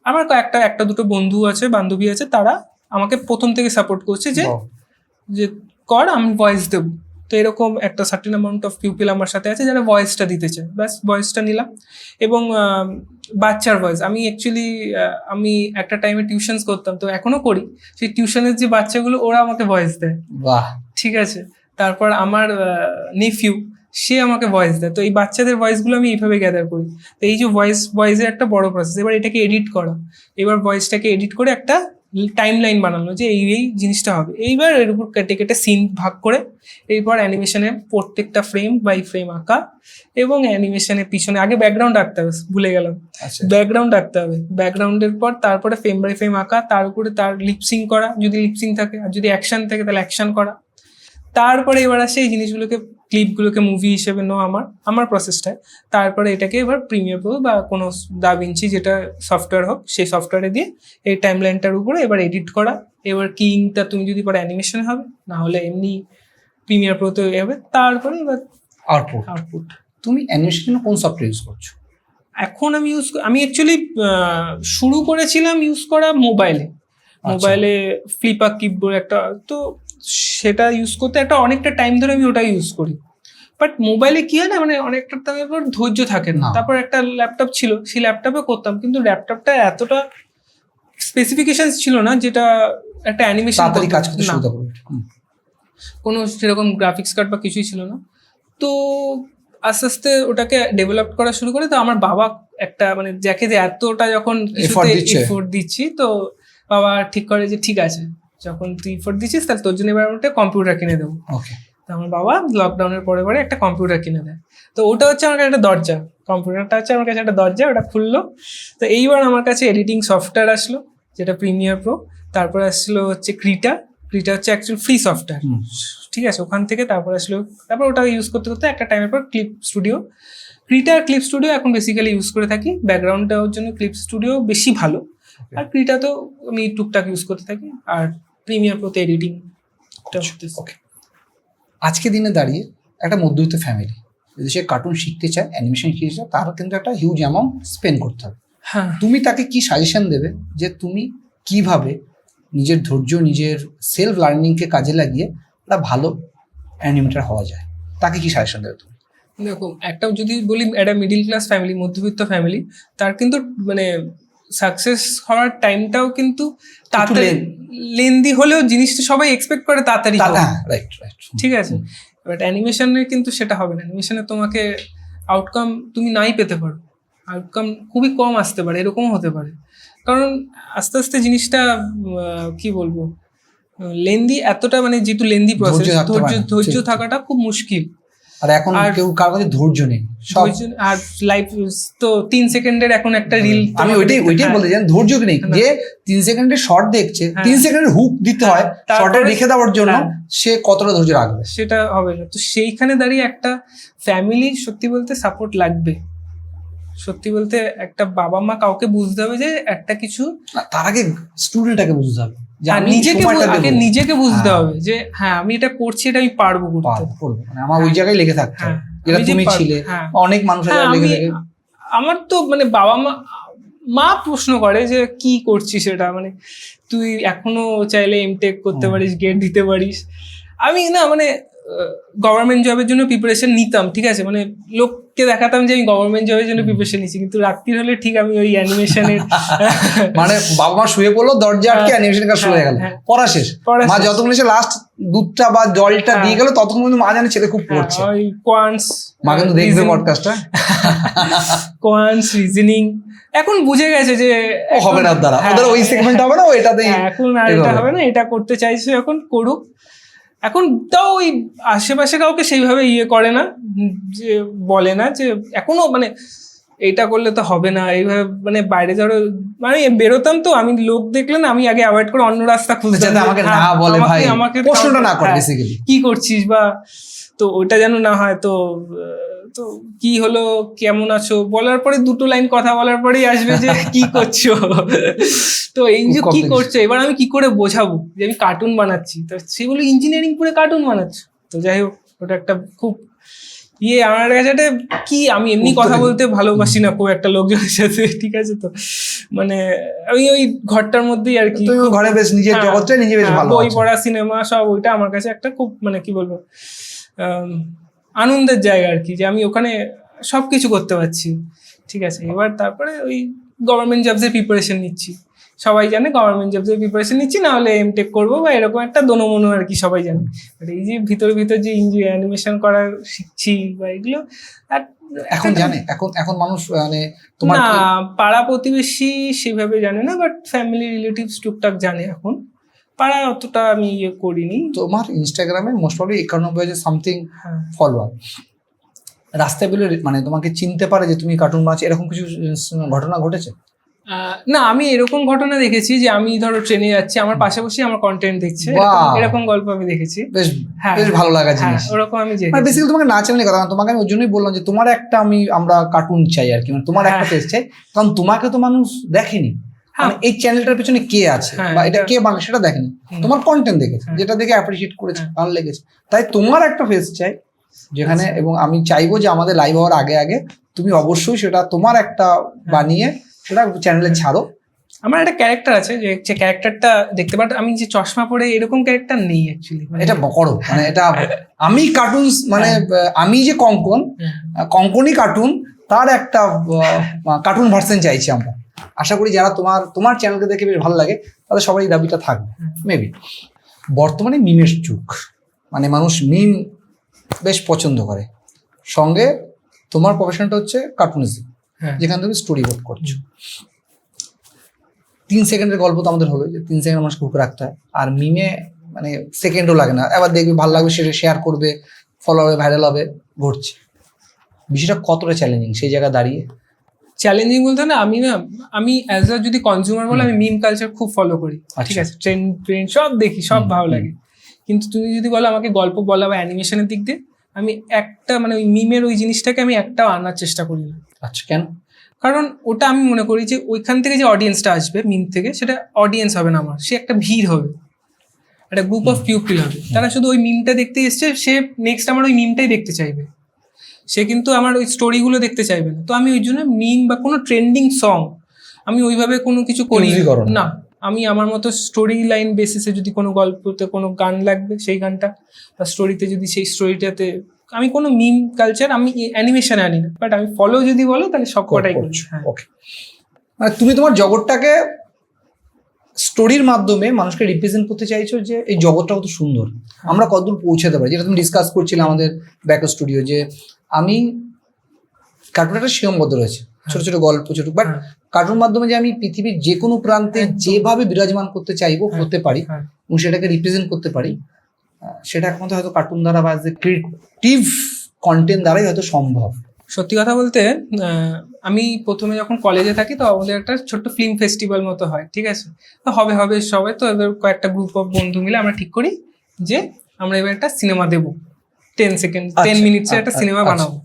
আমার একটা দুটো বন্ধু আছে বান্ধবী আছে, তারা আমাকে প্রথম থেকে সাপোর্ট করছে যে কর আমি ভয়েস দেবো। তো এরকম একটা সার্টেন অ্যামাউন্ট অফ পিউপিল আমার সাথে আছে যারা ভয়েসটা দিতে চায়, ব্যাস ভয়েসটা নিলাম। এবং বাচ্চার ভয়েস আমি অ্যাকচুয়ালি আমি একটা টাইমে টিউশনস করতাম, তো এখনো করি, সেই টিউশনের যে বাচ্চাগুলো ওরা আমাকে ভয়েস দেয়। বাহ, ঠিক আছে। তারপর আমার নেফিউ সে আমাকে ভয়েস দেয়, তো এই বাচ্চাদের ভয়েসগুলো আমি এইভাবে গ্যাদার করি। তো এই যে ভয়েসের একটা বড় প্রসেস, এবার এটাকে এডিট করা, এবার ভয়েসটাকে এডিট করে একটা টাইম লাইন বানানো যে এই জিনিসটা হবে, এইবার এর উপর কেটে সিন ভাগ করে এরপর অ্যানিমেশনের প্রত্যেকটা ফ্রেম বাই ফ্রেম আঁকা, এবং অ্যানিমেশনের পিছনে আগে ব্যাকগ্রাউন্ড আঁকতে হবে, ভুলে গেলাম, ব্যাকগ্রাউন্ড আঁকতে হবে, ব্যাকগ্রাউন্ডের পর তারপরে ফ্রেম বাই ফ্রেম আঁকা, তার উপরে তার লিপসিং করা যদি লিপসিং থাকে, আর যদি অ্যাকশন থাকে তাহলে অ্যাকশন করা, তারপরে এবার আসে এই জিনিসগুলোকে ক্লিপগুলোকে মুভি হিসেবে নেওয়া আমার প্রসেসটায়, তারপরে এটাকে এবার প্রিমিয়ার প্রো বা কোনো দাভিঞ্চি যেটা সফটওয়্যার হোক সেই সফটওয়্যারে দিয়ে এই টাইম লাইনটার উপরে এবার এডিট করা, এবার কিংটা তুমি যদি পরে অ্যানিমেশন হবে, না হলে এমনি প্রিমিয়ার প্রোতে হবে, তারপরে এবার আউটপুট। তুমি অ্যানিমেশনের কোন সফটওয়্যার ইউজ করছো এখন? আমি অ্যাকচুয়ালি শুরু করেছিলাম ইউজ করা মোবাইলে ফ্লিপা কিপ বলে একটা, তো সেটা ইউজ করতে অনেকটা টাইম ধরে আমি ওটা ইউজ করি, বাট মোবাইলে কি হয় না মানে অনেকটা টাইমের পর ধৈর্য থাকে না। তারপর একটা ল্যাপটপ ছিল, সেই ল্যাপটপে করতাম, কিন্তু ল্যাপটপটা এতটা স্পেসিফিকেশন ছিল না যেটা একটা অ্যানিমেশন কাজ করতে সুবিধা করবে, কোনো সেরকম গ্রাফিক্স কার্ড বা কিছুই ছিল না। তো আস্তে আস্তে ওটাকে ডেভেলপ করা শুরু করে, তো আমার বাবা একটা মানে যাকে যে এতটা যখন এফোর্ট দিচ্ছি, তো বাবা ঠিক করে যে ঠিক আছে যখন তুই এফোর্ট দিচ্ছিস তাহলে তোর জন্য এবার একটা কম্পিউটার কিনে দেবো। তো আমার বাবা লকডাউনের পরে একটা কম্পিউটার কিনে দেয়, তো ওটা হচ্ছে আমার কাছে একটা দরজা, কম্পিউটারটা হচ্ছে আমার কাছে একটা দরজা, ওটা খুললো। তো এইবার আমার কাছে এডিটিং সফটওয়্যার আসলো যেটা প্রিমিয়ার প্রো, তারপর আসলো হচ্ছে ক্রিটা হচ্ছে অ্যাকচুয়াল ফ্রি সফটওয়্যার, ঠিক আছে, ওখান থেকে তারপর আসলো, তারপর ওটা ইউজ করতে করতে একটা টাইমের পর ক্লিপ স্টুডিও, ক্লিপ স্টুডিও এখন বেসিক্যালি ইউজ করে থাকি, ব্যাকগ্রাউন্ডটার জন্য ক্লিপ স্টুডিও বেশি ভালো, আর ক্রিটা তো আমি টুকটাক ইউজ করতে থাকি, আর প্রিমিয়ার প্রোতে এডিটিং। ওকে, আজকে দিনে দাঁড়িয়ে একটা মধ্যবিত্ত ফ্যামিলি যদি সে কার্টুন শিখতে চায়, অ্যানিমেশন শিখতে চায়, তারও কিন্তু একটা হিউজ অ্যামাউন্ট স্পেন্ড করতে হবে। হ্যাঁ, তুমি তাকে কি সাজেশন দেবে যে তুমি কিভাবে নিজের ধৈর্য, নিজের সেলফ লার্নিংকে কাজে লাগিয়ে একটা ভালো অ্যানিমেটর হওয়া যায়, তাকে কি সাজেশন দেবে তুমি? দেখো, একটা যদি বলি একটা মিডিল ক্লাস ফ্যামিলি, মধ্যবিত্ত ফ্যামিলি, তার কিন্তু মানে সাকসেস হওয়ার টাইমটাও কিন্তু তাড়াতাড়ি লেন্দি হলেও জিনিসটা সবাই এক্সপেক্ট করে তাড়াতাড়ি, ঠিক আছে, বাট অ্যানিমেশনে কিন্তু সেটা হবে না। অ্যানিমেশনে তোমাকে আউটকাম তুমি নাই পেতে পারো, আউটকাম খুবই কম আসতে পারে, এরকমও হতে পারে, কারণ আস্তে আস্তে জিনিসটা কি বলবো লেন্দি, এতটা মানে যেহেতু লেন্দি প্রসেস, ধৈর্য থাকাটা খুব মুশকিল। আর এখন কেউ কার কাছে ধৈর্য নেই, আর লাইফ তো 3 সেকেন্ডের এখন একটা রিল, আমি ওইটাই বলতে চাই, ধৈর্য নেই যে 3 সেকেন্ডের শর্ট দেখছে, 3 সেকেন্ডের হুক দিতে হয় শর্টে রেখে দেওয়ার জন্য, সে কতটা ধৈর্য রাখবে সেটা হবে না। তো সেইখানে দাঁড়িয়ে একটা ফ্যামিলি সত্যি বলতে সাপোর্ট লাগবে, সত্যি বলতে একটা বাবা মা কাউকে বুঝতে হবে যে একটা কিছু, তার আগে স্টুডেন্টটাকে বুঝতে হবে, নিজেকে বুঝতে হবে যে হ্যাঁ আমি এটা করছি, এটা আমি পারবো করতে, মানে আমার ওই জায়গায় লেগে থাকতে হবে, যেটা তুমি ছিলে, অনেক মানুষের লেগে থাকে। আমার তো মানে বাবা মা প্রশ্ন করে যে কি করছিস এটা, মানে তুই এখনো চাইলে এমটেক করতে পারিস, গেট দিতে পারিস। আমি না মানে গভর্নমেন্ট জবের জন্য প্রিপারেশন নিতাম, ঠিক আছে, মানে লোককে দেখাতাম যে আমি গভর্নমেন্ট জবের জন্য প্রিপারেশন নিচ্ছি, কিন্তু রাত্রির হলে ঠিক আমি ওই অ্যানিমেশনের মানে বাবা মা শুয়ে পড়লো, দরজা আটকে অ্যানিমেশন কাজ শুরু হয়ে গেল, পড়া শেষ, মা যতক্ষণ এসে লাস্ট দুধটা বা জলটা দিয়ে গেল ততক্ষণ কিন্তু মা জানে ছেলে খুব পড়ছে, ওই কোয়ান্টস, মা কিন্তু দেখবে পডকাস্টটা, কোয়ান্টস রিজনিং এখন বুঝে গেছে যে হবে না, দ্বারা ওদের ওই সেগমেন্ট হবে না, এটাতেই এখন আর এটা হবে না, এটা করতে চাইছে এখন করুক। এখন তাও ওই আশেপাশে কাউকে সেইভাবে করে না, যে বলে না যে এখনো মানে এইটা করলে তো হবে না, এইভাবে মানে বাইরে যাওয়ার মানে বেরোতাম, তো আমি লোক দেখলে না আমি আগে অ্যাভয়েড করে অন্য রাস্তা খুঁজতাম, আমাকে না বলে ভাই, আমাকে প্রশ্নটা না করে বেসিক্যালি কি করছিস বা, তো ওইটা যেন না হয়। তো তো কি হলো, কেমন আছো বলার পরে 2 লাইন কথা বলার পরেই আসবে যে কি করছো। তো এই যে খুব কি complex। করছো, এবার আমি কি করে বোঝাবো যে আমি কার্টুন বানাচ্ছি, তো সেগুলো ইঞ্জিনিয়ারিং পড়ে কার্টুন বানাচ্ছো। তো যাই হোক, ওটা একটা খুব আমার কাছে একটা কি, আমি এমনি কথা বলতে ভালোবাসি না খুব একটা লোকজনের সাথে, ঠিক আছে। তো মানে আমি ওই ঘরটার মধ্যেই আর কি, তুমি ঘরে বেশ নিজের জগৎটা নিজে বেশ ভালো বই আছো। পড়া, সিনেমা সব, ওইটা আমার কাছে একটা খুব মানে কি বলবো আনন্দের জায়গা আর কি, যে আমি ওখানে সবকিছু করতে পারছি, ঠিক আছে। এবার তারপরে ওই গভর্নমেন্ট জবসের প্রিপারেশন নিচ্ছি, সবাই জানে গভর্নমেন্ট জবসের প্রিপারেশন নিচ্ছি, না হলে এমটেক করবো বা এরকম একটা দোনোমনো আর কি, সবাই জানে। আর এই যে ভিতর যে অ্যানিমেশন করার শিখছি বা এগুলো এখন জানে, এখন মানুষ মানে তোমার না, কি পাড়া প্রতিবেশী সেভাবে জানে না, বাট ফ্যামিলি রিলেটিভস টুকটাক জানে। এখন পাড়া অতটা আমি ইয়ে করিনি। তোমার ইনস্টাগ্রামে মোস্ট প্রবলি 91,000 সামথিং হ্যাঁ। ফলোয়ার, রাস্তায় বেরোলে মানে তোমাকে চিনতে পারে যে তুমি কার্টুন বানাচ্ছ, এরকম কিছু ঘটনা ঘটেছে? না, আমি এরকম ঘটনা দেখেছি যে আমি ধরো ট্রেনে যাচ্ছি, আমার পাশাপাশি আমার কন্টেন্ট দেখছে, এরকম গল্প আমি দেখেছি। বেশ হ্যাঁ, বেশ ভালো লাগা জিনিস। ওরকম আমি মানে বেসিক্যালি তোমাকে না চেনে কথা না, তোমাকে আমি ওই জন্যই বললাম যে তোমার একটা আমরা কার্টুন চাই আর কি, মানে তোমার একটা ফেস চাই, কারণ তোমাকে তো মানুষ দেখেনি, মানে এই চ্যানেলটার পেছনে কে আছে বা এটা কে বানায় সেটা দেখেনি, তোমার কন্টেন্ট দেখেছে, যেটা দেখে অ্যাপ্রিশিয়েট করেছে, ভালো লেগেছে, তাই তোমার একটা ফেস চাই যেখানে, এবং আমি চাইবো যে আমাদের লাইভ হওয়ার আগে আগে তুমি অবশ্যই সেটা তোমার একটা বানিয়ে সেটা চ্যানেলে ছাড়ো। আমার একটা ক্যারেক্টার আছে, যে ক্যারেক্টারটা দেখতে পারো, আমি যে চশমা পরে এরকম ক্যারেক্টার নেই অ্যাকচুয়ালি, এটা করো, মানে এটা আমি কার্টুন মানে আমি যে কঙ্কনই কার্টুন, তার একটা কার্টুন ভার্সন চাইছি আমরা। আশা করি যারা তোমার চ্যানেলকে দেখে বেশ ভালো লাগে তাদের সবাই দাবিটা থাকবে মেবি। বর্তমানে মিমের যুগ, মানে মানুষ মিম বেশ পছন্দ করে, সঙ্গে তোমার প্রফেশনটা হচ্ছে কার্টুনিজম, যেখানে তুমি স্টোরি বোর্ড করছো। 3 সেকেন্ডের গল্প তো আমাদের হলো, যে 3 সেকেন্ড মানুষকে হুক রাখতে হয়, আর মিমে মানে সেকেন্ডও লাগে না, এবার দেখবে ভালো লাগবে, সেটা শেয়ার করবে, ফলো হবে, ভাইরাল হবে, ঘটছে। বিষয়টা কতটা চ্যালেঞ্জিং সেই জায়গায় দাঁড়িয়ে? চ্যালেঞ্জিং বলতে আমি অ্যাজ আ যদি কনজিউমার বলে, আমি মিম কালচার খুব ফলো করি, ঠিক আছে, ট্রেন্ড সব দেখি, সব ভালো লাগে। কিন্তু তুমি যদি বলো আমাকে গল্প বলা বা অ্যানিমেশনের দিক দিয়ে, আমি একটা মানে ওই মিমের ওই জিনিসটাকে আমি একটাও আনার চেষ্টা করি না। আচ্ছা, কেন? কারণ ওটা আমি মনে করি যে ওইখান থেকে যে অডিয়েন্সটা আসবে মিম থেকে, সেটা অডিয়েন্স হবে না আমার, সে একটা ভিড় হবে, একটা গ্রুপ অফ পিপল হবে, তারা শুধু ওই মিমটা দেখতে এসছে, সে নেক্সট আমার ওই মিমটাই দেখতে চাইবে, সে কিন্তু আমার ওই স্টোরিগুলো দেখতে চাইবে না। তো আমি ওই জন্য মিম বা কোনো ট্রেন্ডিং সং আমি ওইভাবে কোনো কিছু করি না। আমি আমার মতো স্টোরি লাইন বেসিসে, যদি কোনো গল্পতে কোনো গান লাগবে সেই গানটা, বা স্টোরিতে যদি সেই স্টোরিটাতে, আমি কোনো মিম কালচার আমি অ্যানিমেশন আনি না, বাট আমি ফলো যদি বলো তাহলে সব কটাই করছি। ওকে, মানে তুমি তোমার জগৎটাকে স্টোরির মাধ্যমে মানুষকে রিপ্রেজেন্ট করতে চাইছো, যে এই জগৎটা কত সুন্দর, আমরা কতদূর পৌঁছাতে পারি, যেটা তুমি ডিসকাস করছিলে আমাদের ব্যাক স্টুডিও, যে আমি কার্টুনটা সীমাবদ্ধ রয়েছে, ছোট ছোট গল্প, ছোট, বাট কার্টুন মাধ্যমে যে আমি পৃথিবীর যে কোনো প্রান্তে যেভাবে বিরাজমান করতে চাইবো করতে পারি, এবং সেটাকে রিপ্রেজেন্ট করতে পারি, সেটা একমাত্র হয়তো কার্টুন দ্বারা বা ক্রিয়েটিভ কন্টেন্ট দ্বারাই হয়তো সম্ভব। সত্যি কথা বলতে, আমি প্রথমে যখন কলেজে থাকি, তো আমাদের একটা ছোট্ট ফিল্ম ফেস্টিভ্যাল মতো হয়, ঠিক আছে, তো হবে সবাই, তো এবার কয়েকটা গ্রুপ অফ বন্ধু মিলে আমরা ঠিক করি যে আমরা এবার একটা সিনেমা দেবো, 10 মিনিটসের একটা সিনেমা বানাবো।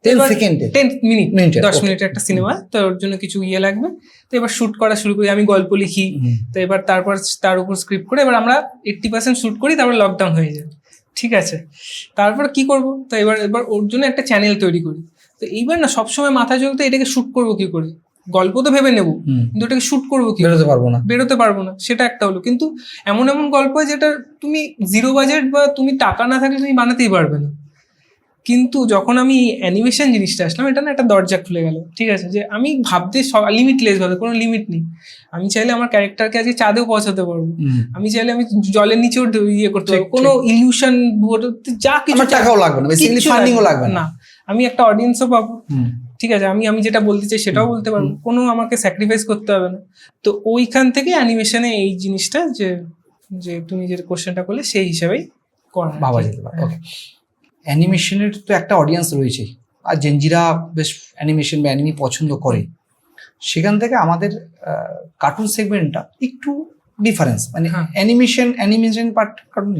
10 সেকেন্ডে 10 মিনিট 10 মিনিটের একটা সিনেমা, তো ওর জন্য কিছু লাগবে। তো এবার শুট করা শুরু করি, আমি গল্প লিখি, তো এবার তার উপর স্ক্রিপ্ট করে এবার আমরা 80% শুট করি, তারপর লকডাউন হয়ে যায়, ঠিক আছে। তারপর কি করব, তো এবার ওর জন্য একটা চ্যানেল তৈরি করি। তো এইবার না সবসময় মাথা চলতে এটাকে শুট করবো কি করে, গল্প তো ভেবে নেবো, কিন্তু এটাকে শুট করবো কি, বেরোতে পারবো না, সেটা একটা হলো। কিন্তু এমন গল্প যেটা তুমি 0 বাজেট বা তুমি টাকা না থাকলে তুমি বানাতেই পারবে না। কিন্তু যখন আমি অ্যানিমেশন জিনিসটা আসলাম, এটা না একটা দরজা খুলে গেল, ঠিক আছে, যে আমি ভাবতে লিমিটলেস ভাবে, কোনো লিমিট নেই। আমি চাইলে আমার ক্যারেক্টারকে আজকে চাঁদেও পৌঁছাতে পারবো, আমি চাইলে আমি জলের নিচেও করতে পারবো, কোনো ইলিউশন যা কিছু, টাকাও লাগবে না, বেসিক্যালি ফান্ডিংও লাগবে না, আমি একটা অডিয়েন্সও পাবো, ঠিক আছে, আমি যেটা বলতে চাই সেটাও বলতে পারবো, কোনো আমাকে স্যাক্রিফাইস করতে হবে না। তো ওইখান থেকে অ্যানিমেশনে এই জিনিসটা যে তুমি যে কোশ্চেনটা করলে সেই হিসাবেই করা ভাবা যেতে পারে। ওকে, অ্যানিমেশনের তো একটা অডিয়েন্স রয়েছে, আর জেনজিরা বেশ অ্যানিমেশন বা অ্যানিমি পছন্দ করে, সেখান থেকে আমাদের কার্টুন সেগমেন্টটা একটু ডিফারেন্স, মানে অ্যানিমেশন পার্ট কার্টুন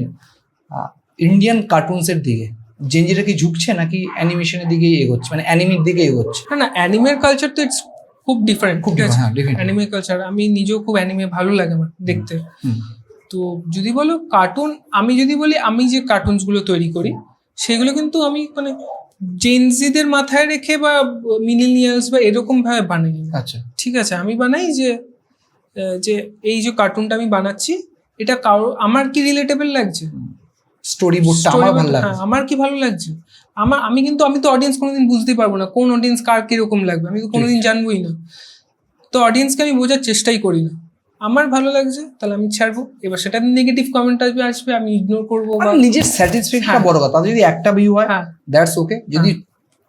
ইন্ডিয়ান কার্টুনসের দিকে জেনজিটা কি ঝুঁকছে নাকি অ্যানিমেশনের দিকে এগোচ্ছে, মানে অ্যানিমির দিকে এগোচ্ছে? না অ্যানিমের কালচার তো ইটস খুব ডিফারেন্ট, খুব ঠিক আছে। হ্যাঁ definitely। অ্যানিমে কালচার, আমি নিজেও খুব অ্যানিমে ভালো লাগে আমার দেখতে। হুম। তো যদি বলো কার্টুন, আমি যদি বলি আমি যে কার্টুনসগুলো তৈরি করি সেগুলো কিন্তু আমি মানে জেনজিদের মাথায় রেখে বা মিলেনিয়ালস বা এরকম ভাবে বানাই না। আচ্ছা। ঠিক আছে, আমি বানাই যে যে এই যে কার্টুনটা আমি বানাচ্ছি এটা কারো আমার কি রিলেটেবল লাগছে, স্টোরি বোর্ডটা আমার ভালো লাগে। হ্যাঁ আমার কি ভালো লাগছে, আমি তো অডিয়েন্স কোনোদিন বুঝতে পারবো না কোন অডিয়েন্স কার কিরকম লাগবে, আমি তো কোনোদিন জানবোই না। তো অডিয়েন্সকে আমি বোঝার চেষ্টাই করি না, আমার ভালো লাগছে তাহলে আমি ছাড়বো। এবার সেটা নেগেটিভ কমেন্ট আসবে আমি ইগনোর করবো বা নিজের স্যাটিসফ্যাকশনটা হ্যাঁ। বড় কথা। যদি একটা ভিউ হয় হ্যাঁ দ্যাটস ওকে, যদি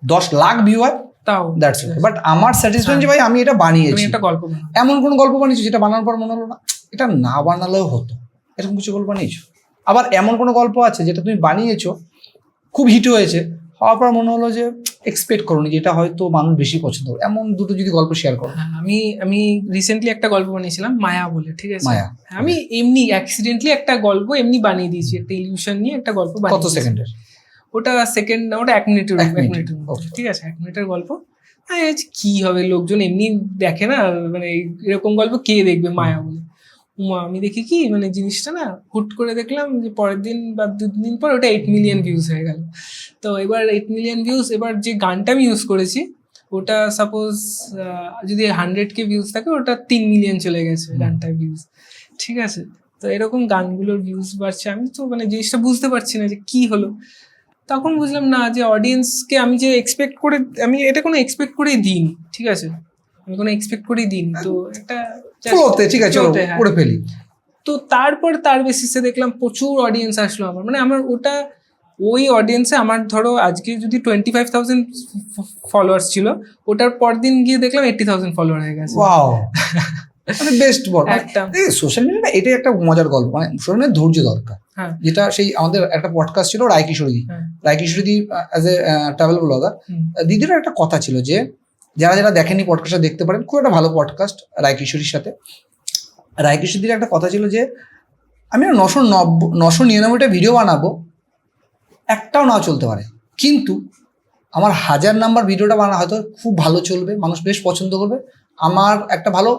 10 লাখ ভিউ হয় তাও দ্যাটস ওকে, বাট আমার স্যাটিসফ্যাকশন যে ভাই আমি এটা আমি বানিয়েছি। একটা গল্প বানাবো। এমন কোন গল্প বানিয়েছো যেটা বানানোর পর মনে হলো না এটা না বানালেও হতো, এরকম কিছু গল্প বানিয়েছো? আবার এমন কোনো গল্প আছে যেটা তুমি বানিয়েছো খুব হিট হয়েছে, হওয়ার পর মনে হলো যে এক্সপেক্ট করোনি যে এটা হয়তো মানুষ বেশি পছন্দ করে, এমন দুটো যদি গল্প শেয়ার করো। হ্যাঁ, আমি রিসেন্টলি একটা গল্প বানিয়েছিলাম মায়া বলে, ঠিক আছে। মায়া। হ্যাঁ, আমি এমনি অ্যাক্সিডেন্টলি একটা গল্প এমনি বানিয়ে দিয়েছি, একটা ইলিউশন নিয়ে একটা গল্প বানিয়ে কত সেকেন্ডের? ওটা সেকেন্ড, ওটা 1 মিনিটের, এক 1 মিনিট, মিনিটের মধ্যে, okay। ঠিক আছে, 1 মিনিটের গল্প। আমি ভাবছি, কি হবে, লোকজন এমনি দেখে না, মানে এরকম গল্প কে দেখবে মায়া বলে। আমি দেখি কি মানে জিনিসটা না, হুট করে দেখলাম যে পরের দিন বা 2 দিন পর ওটা 8 মিলিয়ন ভিউজ হয়ে গেল। তো এবার 8 মিলিয়ন ভিউজ, এবার যে গানটা আমি ইউজ করেছি ওটা সাপোজ যদি 100K ভিউজ থাকে, ওটা 3 মিলিয়ন চলে গেছে গানটার ভিউজ, ঠিক আছে। তো এরকম গানগুলোর ভিউজ বাড়ছে, আমি তো মানে জিনিসটা বুঝতে পারছি না যে কি হলো। তখন বুঝলাম না যে অডিয়েন্সকে আমি যে এক্সপেক্ট করে, আমি এটা কোনো এক্সপেক্ট করেই দিইনি, ঠিক আছে, আমি কোনো এক্সপেক্ট করেই দিইনি। তো একটা ফ্লোতে ঠিক আছে চলো ফ্লোতে, হ্যাঁ। করে ফেলি। তো তারপর তার বেসিসে দেখলাম প্রচুর অডিয়েন্স আসলো আমার, মানে আমার ওটা ওই অডিয়েন্সে আমার ধরো আজকে যদি 25,000 ফলোয়ার্স ছিল, ওটার পর দিন গিয়ে দেখলাম 80,000 ফলোয়ার হয়ে গেছে। ওয়াও, মানে বেস্ট বল। একটা সোশ্যাল মিডিয়া এটাই একটা মজার গল্প, মানে সোশ্যাল মিডিয়া ধৈর্য দরকার। হ্যাঁ যেটা সেই আমাদের একটা পডকাস্ট ছিল রায় কিশোরী, হ্যাঁ রায় কিশোরী অ্যাজ এ ট্রাভেল ব্লগার, হুম, দিদির একটা কথা ছিল যে যারা যারা দেখেনি পডকাস্টটা দেখতে পারেন, খুব একটা ভালো পডকাস্ট রায় কিশোরীর সাথে। রায় কিশোরীর একটা কথা ছিল যে আমি 999টা ভিডিও বানাবো, একটাও নাও চলতে পারে, কিন্তু আমার 1000 নাম্বার ভিডিওটা বানা হয়তো খুব ভালো চলবে, মানুষ বেশ পছন্দ করবে, আমার একটা ভালো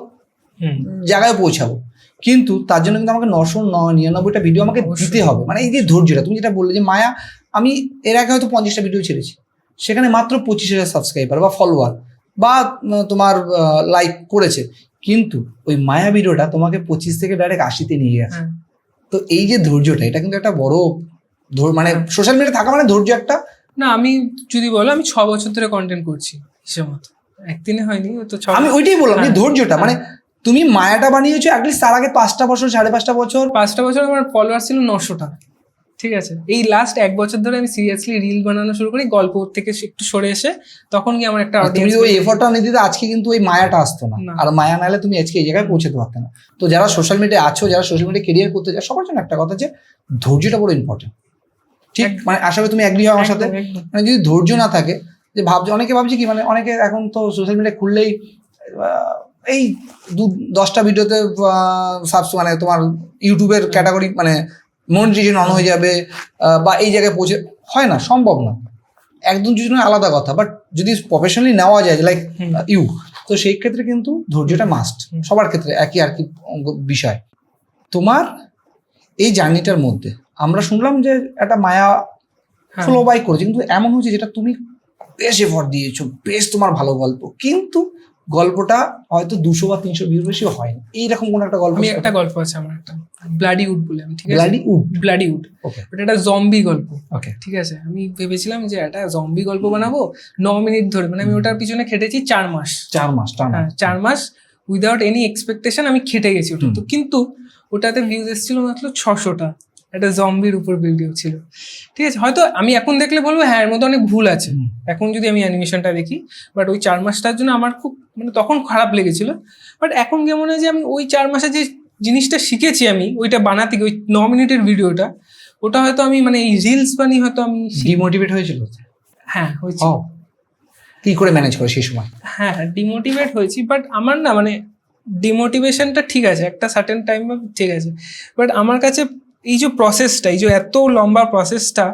হুম, জায়গায় পৌঁছাবো, কিন্তু তার জন্য কিন্তু আমাকে 999টা ভিডিও আমাকে দিতে হবে। মানে এই যে ধৈর্যটা তুমি যেটা বললে যে মায়া, আমি এর আগে হয়তো 50টা ভিডিও ছেড়েছি, সেখানে মাত্র 25,000 সাবস্ক্রাইবার বা ফলোয়ার বা তোমার লাইক করেছে, কিন্তু ওই মায়া ভিডিওটা তোমাকে 25 থেকে ডাইরেক্ট 80তে নিয়ে গেছে। হ্যাঁ। তো এই যে ধৈর্যটা, এটা কিন্তু একটা বড় মানে সোশ্যাল মিডিয়া থাকা মানে ধৈর্য একটা। না আমি যদি বলো আমি 6 বছর ধরে কন্টেন্ট করছি হিসেব মতো, একদিনে হয়নি, তো 6 আমি ওইটাই বললাম যে হ্যাঁ, ধৈর্যটা, মানে তুমি মায়াটা বানিয়েছো অ্যাটলিস্ট তার আগে 5টা বছর 5.5টা বছর 5টা বছর আমার ফলোয়ার ছিল 900টা, ঠিক আছে। এই লাস্ট 1 বছর ধরে আমি সিরিয়াসলি রিল বানানো শুরু করি, গল্প থেকে একটু সরে এসে, তখন কি আমার একটা তুমি অডিয়েন্স। ওই এফোর্টটা নিতে দিতে আজকে কিন্তু ওই মায়াটা আসতো না, না। আর মায়া নাহলে তুমি আজকে এই জায়গায় পৌঁছাতে পারতে না। তো যারা সোশ্যাল মিডিয়ায় আছো, যারা সোশ্যাল মিডিয়া কেরিয়ার করতে চাও, সবার জন্য একটা কথা যে ধৈর্যটা বড় ইম্পর্টেন্ট, ঠিক? মানে আশা করি তুমি এগ্রি হও আমার সাথে। মানে যদি ধৈর্য না থাকে, যে অনেকে ভাবছে কি, মানে অনেকে এখন তো সোশ্যাল মিডিয়া খুললেই এই 10টা ভিডিওতে মানে তোমার ইউটিউবের ক্যাটাগরি মানে মনিটাইজেশন অন হয়ে যাবে, বা এই জায়গায় পৌঁছে, হয় না, সম্ভব না। একদম দুজনের আলাদা কথা, বাট যদি প্রফেশনালি নেওয়া যায় লাইক ইউ, তো সেই ক্ষেত্রে কিন্তু ধৈর্যটা মাস্ট সবার ক্ষেত্রে, একই আর কি বিষয়। তোমার এই জার্নিটার মধ্যে আমরা শুনলাম যে একটা মায়া ফ্লো বাই করেছে, কিন্তু এমন হচ্ছে যেটা তুমি বেশ এফোর্ট দিয়েছো, বেশ তোমার ভালো গল্প, কিন্তু গল্পটা হয়তো 200 বা 300 ভিউর বেশি হয়নি, এইরকম কোন একটা গল্প? আমি একটা গল্প আছে আমার, একটা ব্লাডি উড বলে, আমি ঠিক আছে, ব্লাডি উড, ব্লাডি উড, ওকে ওটা একটা জম্বি গল্প, ওকে ঠিক আছে। আমি ভেবেছিলাম যে একটা জম্বি গল্প বানাবো 9 মিনিট ধরে, মানে আমি ওটার পিছনে খেটেছি 4 মাস। 4 মাস টানা? হ্যাঁ 4 মাস উইদাউট এনি এক্সপেকটেশন আমি খেটে গেছি ওটা তো, কিন্তু ওটাতে ভিউজ এসেছিল মাত্র 600টা, একটা জম্বির উপর ভিডিও ছিল, ঠিক আছে। হয়তো আমি এখন দেখলে বলবো হ্যাঁ এর মধ্যে অনেক ভুল আছে, এখন যদি আমি অ্যানিমেশনটা দেখি, বাট ওই 4 মাসটার জন্য আমার খুব মানে তখন খারাপ লেগেছিল। বাট এখন কেমন হয় যে আমি ওই 4 মাসে যে জিনিসটা শিখেছি আমি ওইটা বানাতে গিয়ে, ওই 9 মিনিটের ভিডিওটা, ওটা হয়তো আমি মানে এই রিলস বানিয়ে হয়তো আমি ডিমোটিভেট হয়েছিল? হ্যাঁ হয়েছি। কি করে ম্যানেজ করে সেই সময়? হ্যাঁ ডিমোটিভেট হয়েছি, বাট আমার না মানে ডিমোটিভেশনটা ঠিক আছে একটা সার্টেন টাইম ঠিক আছে, বাট আমার কাছে এই যে প্রসেসটা, এই যে এত লম্বা প্রসেসটা,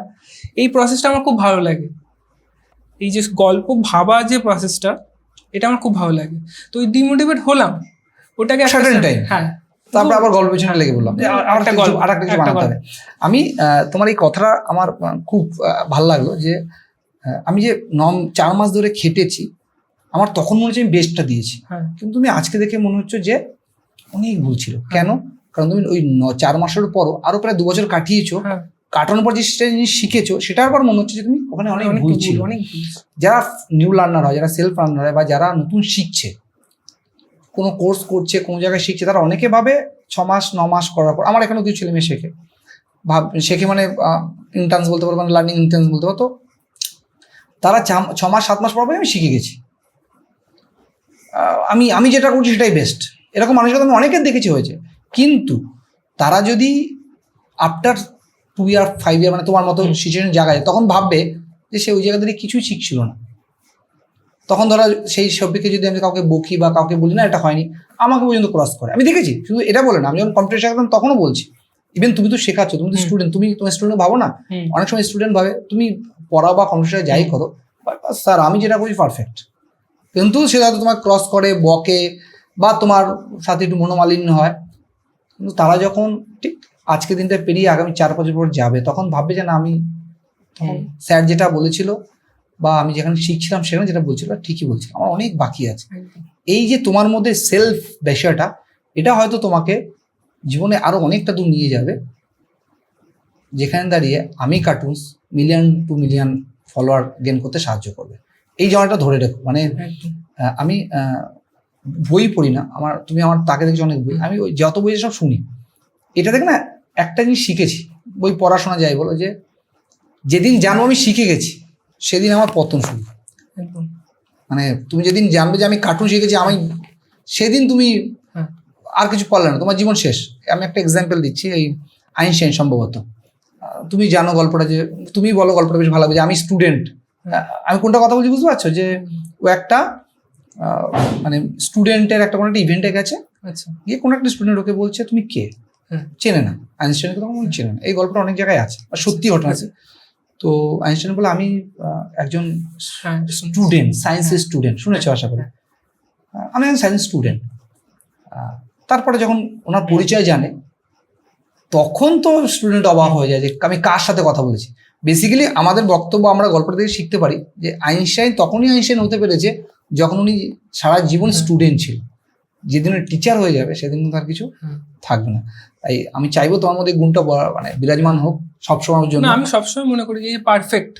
এই প্রসেসটা আমার খুব ভালো লাগে, এই যে গল্প ভাবা যে প্রসেসটা, এটা আমার খুব ভালো লাগে। তো ওই ডিমোটিভেট হলাম, ওটাকে একটা Certain time. হ্যাঁ, তারপর আবার গল্প পেছনে লেগে বললাম যে একটা গল্প, আরেকটা কিছু একটা বানাতে হবে। আমি তোমার এই কথাটা আমার খুব ভালো লাগলো যে আমি যে 4 মাস ধরে খেটেছি, আমার তখন মনে হচ্ছে আমি বেস্টটা দিয়েছি, হ্যাঁ কিন্তু তুমি আজকে দেখে মনে হচ্ছে যে অনেক ভুল ছিল। কেন? কারণ তুমি ওই 4 মাসের পরও আরো প্রায় 2 বছর কাটিয়েছো, হ্যাঁ, কাটানোর পর যে জিনিস শিখেছো সেটার পর মনে হচ্ছে যে তুমি ওখানে অনেক ভুল ছিল। অনেক ভুল। যারা নিউ লার্নার হয়, যারা সেলফ লার্নার হয়, বা যারা নতুন শিখছে, কোনো কোর্স করছে, কোনো জায়গায় শিখছে, তারা অনেকে ভাবে 6 মাস 9 মাস করার পর, আমার এখানেও কিছু ছেলে মেয়ে শেখে মানে ইন্টার্নস বলতে পারবো, মানে লার্নিং ইন্টার্নস বলতে পারবো, তো তারা 6 মাস 7 মাস পর আমি শিখে গেছি, আমি যেটা করছি সেটাই বেস্ট, এরকম মানুষের আমি অনেকের দেখেছি হয়েছে। কিন্তু তারা যদি আফটার 2 ইয়ার 5 ইয়ার মানে তোমার মতো সিচুয়েশন জায়গায়, তখন ভাববে যে সে ওই জায়গা থেকে কিছুই শিখছিল না। তখন ধরো সেই সবকে যদি আমি কাউকে বকি বা কাউকে বলি না এটা হয়নি, আমাকে পর্যন্ত ক্রস করে। আমি দেখেছি, শুধু এটা বলে না, আমি যখন কম্পিউটার শেখাতাম তখনও বলছি, ইভেন তুমি তো শেখাচ্ছ, তুমি তো স্টুডেন্ট, তুমি তোমার স্টুডেন্ট ভাবো না, অনেক সময় স্টুডেন্ট ভাবে তুমি পড়া বা কম্পিউটারে যাই করো, স্যার আমি যেটা করি পারফেক্ট, কিন্তু সে হয়তো তোমার ক্রস করে, বকে, বা তোমার সাথে একটু মনোমালিন্য হয়। কিন্তু তারা যখন ঠিক আজকে দিনটা পেরিয়ে আগামী 4 বছর পর যাবে, তখন ভাববে যে না, আমি স্যার যেটা বলেছিল বা আমি যেখানে শিখছিলাম সেখানে যেটা বলছিল ঠিকই বলছিল, আমার অনেক বাকি আছে। এই যে তোমার মধ্যে সেলফ বিষয়টা, এটা হয়তো তোমাকে জীবনে আরো অনেকটা দূর নিয়ে যাবে, যেখানে দাঁড়িয়ে আমি cartoons million to million follower gain করতে সাহায্য করবে। এই জায়গাটা ধরে রেখো। মানে আমি বই পড়ি না, তুমি আমার তাকে দেখছি অনেক বই, আমি ওই যত বই সব শুনি। এটা দেখে না একটা জিনিস শিখেছি, বই পড়াশোনা যাই বলো, যে যেদিন জানবো আমি শিখে গেছি সেদিন আমার পতন শুরু। মানে তুমি যেদিন জানবে যে আমি কার্টুন শিখেছি, আমি সেদিন তুমি আর কিছু পারলে না, তোমার জীবন শেষ। আমি একটা এক্সাম্পল দিচ্ছি, এই আইনস্টাইন সম্ভবত, তুমি জানো গল্পটা, যে তুমি বলো গল্পটা বেশ ভালো লাগবে, যে আমি স্টুডেন্ট, আমি কোনটা কথা বলছি বুঝতে পারছো, যে ও একটা মানে স্টুডেন্টের একটা কোনো একটা ইভেন্টে গেছে, আচ্ছা, গিয়ে কোনো একটা স্টুডেন্ট ওকে বলছে তুমি কে, চেনে না, আইনস্টাইনকে তখন চেনে না। এই গল্পটা অনেক জায়গায় আছে আর সত্যি ঘটনা আছে। তো আইনস্টাইন বলে আমি একজন স্টুডেন্ট, সায়েন্সের স্টুডেন্ট, শুনেছো আশা করি, আমি একজন সায়েন্স স্টুডেন্ট। তারপরে যখন ওনার পরিচয় জানে, তখন তো স্টুডেন্ট অবাক হয়ে যায় যে আমি কার সাথে কথা বলেছি। বেসিক্যালি আমাদের বক্তব্য আমরা গল্পটা থেকে শিখতে পারি যে আইনস্টাইন তখনই আইনস্টাইন হতে পেরেছে যখন উনি সারা জীবন স্টুডেন্ট ছিল। যেদিন টিচার হয়ে যাবে সেদিন তার কিছু থাকবে না। তাই আমি চাইবো তোমার মধ্যে গুণটা মানে বিরাজমান হোক সবসময়ের জন্য। আমি সবসময় মনে করি যে পারফেক্ট,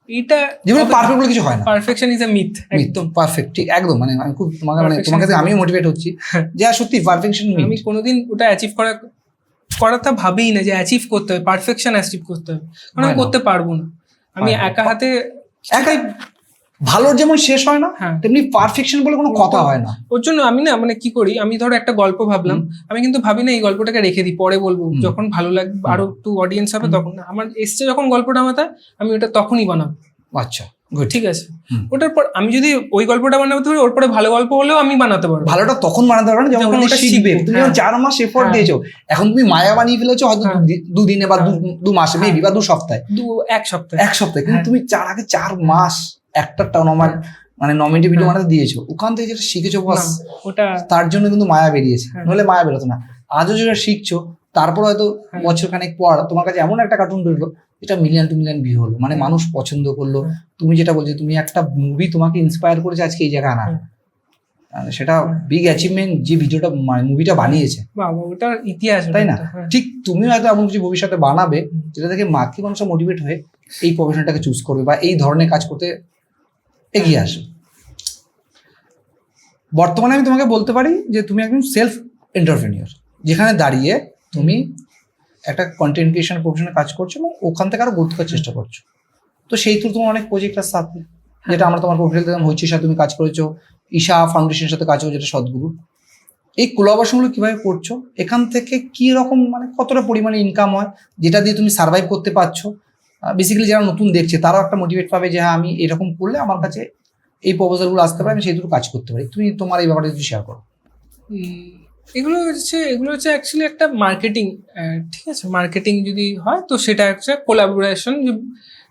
এটা জীবনে পারফেক্ট বলে কিছু হয় না, পারফেকশন ইজ আ মিথ, একদম পারফেক্ট, ঠিক একদম। মানে আমি খুব তোমাকে আমিও মোটিভেট হচ্ছি যে সত্যি পারফেকশন আমি কোনোদিন ওটা অ্যাচিভ করাটা ভাবেই না যে অ্যাচিভ করতে হবে, পারফেকশন অ্যাচিভ করতে হবে, কারণ আমি করতে পারবো না। আমি একা হাতে একাই ভালোর যেমন শেষ হয় না, তেমনি পারফেকশন বলে কোনো কথা হয় না। ওর জন্য আমি না মানে কি করি, আমি ধরো একটা গল্প ভাবলাম, আমি কিন্তু ভাবি না এই গল্পটাকে রেখে দিই, পরে বলবো, যখন ভালো লাগবে আরো একটু অডিয়েন্স হবে তখন। আমার এসছে যখন গল্পটা মাথায়, আমি ওটা তখনই বানাবো। আচ্ছা, ঠিক আছে, ওটার পর আমি যদি ওই গল্পটা বানাতে পারি, ওর পরে ভালো গল্প হলেও আমি বানাতে পারবো। ভালোটা তখন বানাতে পারবে না যখন ওটা শিখবে। তুমি যখন 4 মাস এফোর্ট দিয়েছো, এখন তুমি মায়া বানিয়ে ফেলেছো হয়তো 2 দিনে বা 2 মাসে, মেবি বা 2 সপ্তাহে, এক সপ্তাহে, কিন্তু তুমি 4 মাস একটা মানে নমিনেটিভ ভিডিও বানাতে দিয়েছো, ওখান থেকে যেটা শিখেছো বাস, ওটা তার জন্য কিন্তু মায়া বেরিয়েছে, নাহলে মায়া বেরোতো না। আজও যেটা শিখছো, তারপর হয়তো বছর খানেক পর তোমার কাছে এমন একটা কার্টুন বেরোলো যেটা মিলিয়ন টু মিলিয়ন ভিউ হলো, মানে মানুষ পছন্দ করলো। তুমি যেটা বলছো, তুমি একটা মুভি তোমাকে ইন্সপায়ার করেছে আজকে এই জায়গায় আনা, সেটা বিগ অ্যাচিভমেন্ট যে ভিডিওটা মানে মুভিটা বানিয়েছে, ওটার ইতিহাস, তাই না? ঠিক তুমিও হয়তো এমন কিছু ভবিষ্যতে বানাবে যেটা থেকে মাতৃ মানুষ মোটিভেট হয়ে এই প্রফেশনটাকে চুজ করবে বা এই ধরনের কাজ করতে এগিয়ে আসবে। বর্তমানে আমি তোমাকে বলতে পারি যে তুমি একদম সেলফ এন্টারপ্রেনিয়র, যেখানে দাঁড়িয়ে তুমি একটা কন্টেন্ট ক্রিয়েশন প্রফেশনে কাজ করছো এবং ওখান থেকে আরো গ্রোথ করার চেষ্টা করছো। তো সেই তো তোমার অনেক প্রজেক্ট আছে সাথে, যেটা আমরা তোমার প্রোফাইল দেখলাম, হইচির সাথে তুমি কাজ করেছো, ঈশা ফাউন্ডেশনের সাথে কাজ করছো, যেটা সদ্গুরু। এই কোলাবোরেশনগুলো কিভাবে করছো, এখান থেকে কি রকম মানে কতটা পরিমাণে ইনকাম হয়, যেটা দিয়ে তুমি সার্ভাইভ করতে পারছো। বেসিক্যালি যারা নতুন দেখছে তারাও একটা মোটিভেট পাবে যে হ্যাঁ, আমি এরকম করলে আমার কাছে এই প্রপোজালগুলো আসতে পারে, আমি সেই দুটো কাজ করতে পারি। তুমি তোমার এই ব্যাপারটা যদি শেয়ার করো। এগুলো হচ্ছে অ্যাকচুয়ালি একটা মার্কেটিং, ঠিক আছে, মার্কেটিং যদি হয় তো সেটা হচ্ছে কোলাবোরেশন,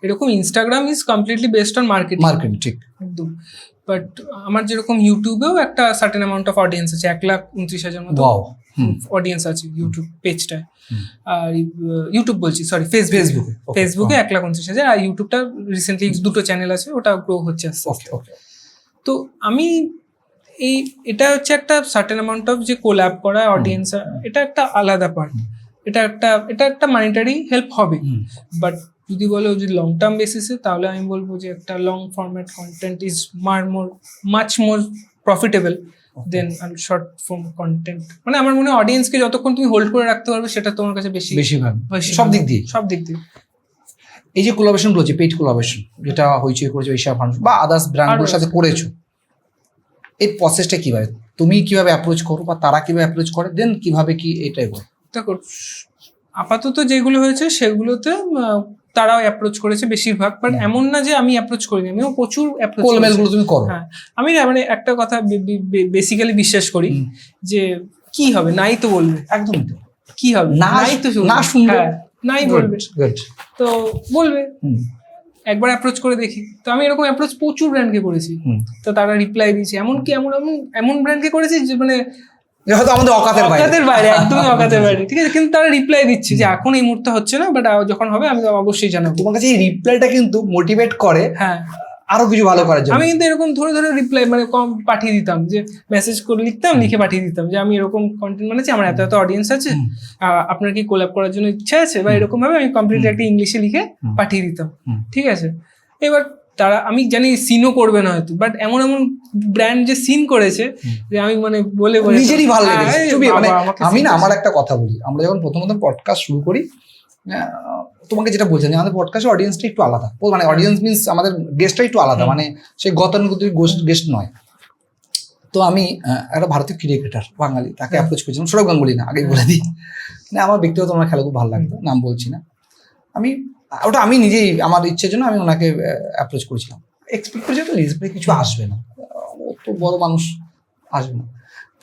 এরকম Instagram is completely based on marketing, market ঠিক। একদম। বাট আমার যেরকম ইউটিউবেও একটা সার্টেন অ্যামাউন্ট অফ অডিয়েন্স আছে, 1,29,000 মতো ওয়াও। অডিয়েন্স আছে ইউটিউব পেজটায়। আর ইউটিউব বলছি, সরি, ফেসবুকে। Okay, ফেসবুকে 1,29,000, আর ইউটিউবটা রিসেন্টলি 2টো চ্যানেল আছে, ওটা গ্রো হচ্ছে আস্তে আস্তে। ওকে ওকে। তো আমি এটা হচ্ছে একটা সার্টেন অ্যামাউন্ট অফ যে কোল্যাব করা অডিয়েন্স, এটা একটা আলাদা পার্ট, এটা একটা মানিটারি হেল্প হবে। বাট যদি বলো যে লং টার্ম বেসিসে, তাহলে আমি বলবো যে একটা long format content is much more profitable than short form content. মানে আমার মনে হয় অডিয়েন্সকে যতক্ষণ তুমি হোল্ড করে রাখতে পারবে, সেটা তোমার কাছে বেশি ভালো বেশি সব দিক দিয়ে। সব দিক দিয়ে। এই যে কোলাবোরেশন রয়েছে, পেইড কোলাবোরেশন, যেটা হইচই করেছো এশিয়া ফাউন্ডেশন বা আদার্স ব্র্যান্ডগুলোর সাথে করেছো, এই প্রসেসটা কিভাবে তুমি কিভাবে অ্যাপ্রোচ করো বা তারা কিভাবে অ্যাপ্রোচ করে, দেন কিভাবে কি এটাই বল? দেখো, আপাতত যেগুলো হয়েছে সেগুলোতে তারাও অ্যাপ্রোচ করেছে বেশিরভাগ, বাট এমন না যে আমি অ্যাপ্রোচ করিনি, আমিও প্রচুর অ্যাপ্রোচ কোলমেলগুলো তুমি করো। হ্যাঁ, আমি না মানে একটা কথা বেসিক্যালি বিশ্বাস করি যে কি হবে, নাই তো বলবে, একদম কি হবে, নাই তো না শুনবে, নাই বলবে, তো বলবে। হুম। একবার অ্যাপ্রোচ করে দেখি, তো আমি এরকম অ্যাপ্রোচ প্রচুর ব্র্যান্ডকে করেছি, তো তারা রিপ্লাই দিয়েছে। এমনকি এমন ব্র্যান্ডকে করেছি যে মানে হয়তো আমাদের অকাতের বাইরে, একদমই অকাতের বাইরে, ঠিক আছে, কিন্তু তারা রিপ্লাই দিচ্ছে যে এখন এই মুহূর্তে হচ্ছে না, বাট যখন হবে আমি অবশ্যই জানাবো। তোমার কাছে এই রিপ্লাইটা কিন্তু মোটিভেট করে হ্যাঁ, আরো কিছু ভালো করার জন্য। আমি কিন্তু এরকম ধরে রিপ্লাই মানে কম পাঠিয়ে দিতাম, যে মেসেজ করে লিখতাম, লিখে পাঠিয়ে দিতাম যে আমি এরকম কন্টেন্ট বানাচ্ছি, আমার এত এত অডিয়েন্স আছে, আপনার কি কোল্যাব করার জন্য ইচ্ছা আছে, বা এরকম ভাবে আমি কমপ্লিট একটা ইংলিশে লিখে পাঠিয়ে দিতাম, ঠিক আছে। এবার তারা, আমি জানি সিনও করবে না হয়তো, বাট এমন ব্র্যান্ড যে সিন করেছে যে আমি মানে বলে নিজেরই ভালো লেগেছে। মানে আমি না, আমার একটা কথা বলি, আমরা যখন প্রথম পডকাস্ট শুরু করি, তোমাকে যেটা বলছেন যে আমাদের পডকাস্টের অডিয়েন্সটা একটু আলাদা, মানে অডিয়েন্স মিনস আমাদের গেস্টটা একটু আলাদা, মানে সেই গতানুগতিক গেস্ট নয়। তো আমি একটা ভারতীয় ক্রিকেটার বাঙালি, তাকে অ্যাপ্রোচ করেছিলাম, সৌরভ গাঙ্গুলি না, আগেই বলে দিই, মানে আমার ব্যক্তিগত ওনার খেলা খুব ভালো লাগতো, নাম বলছি না। ওটা আমি নিজেই আমার ইচ্ছের জন্য আমি ওনাকে অ্যাপ্রোচ করেছিলাম, এক্সপেক্ট করেছি তো রিজনেবল কিছু আসবে না, তো বড় মানুষ আসবে না।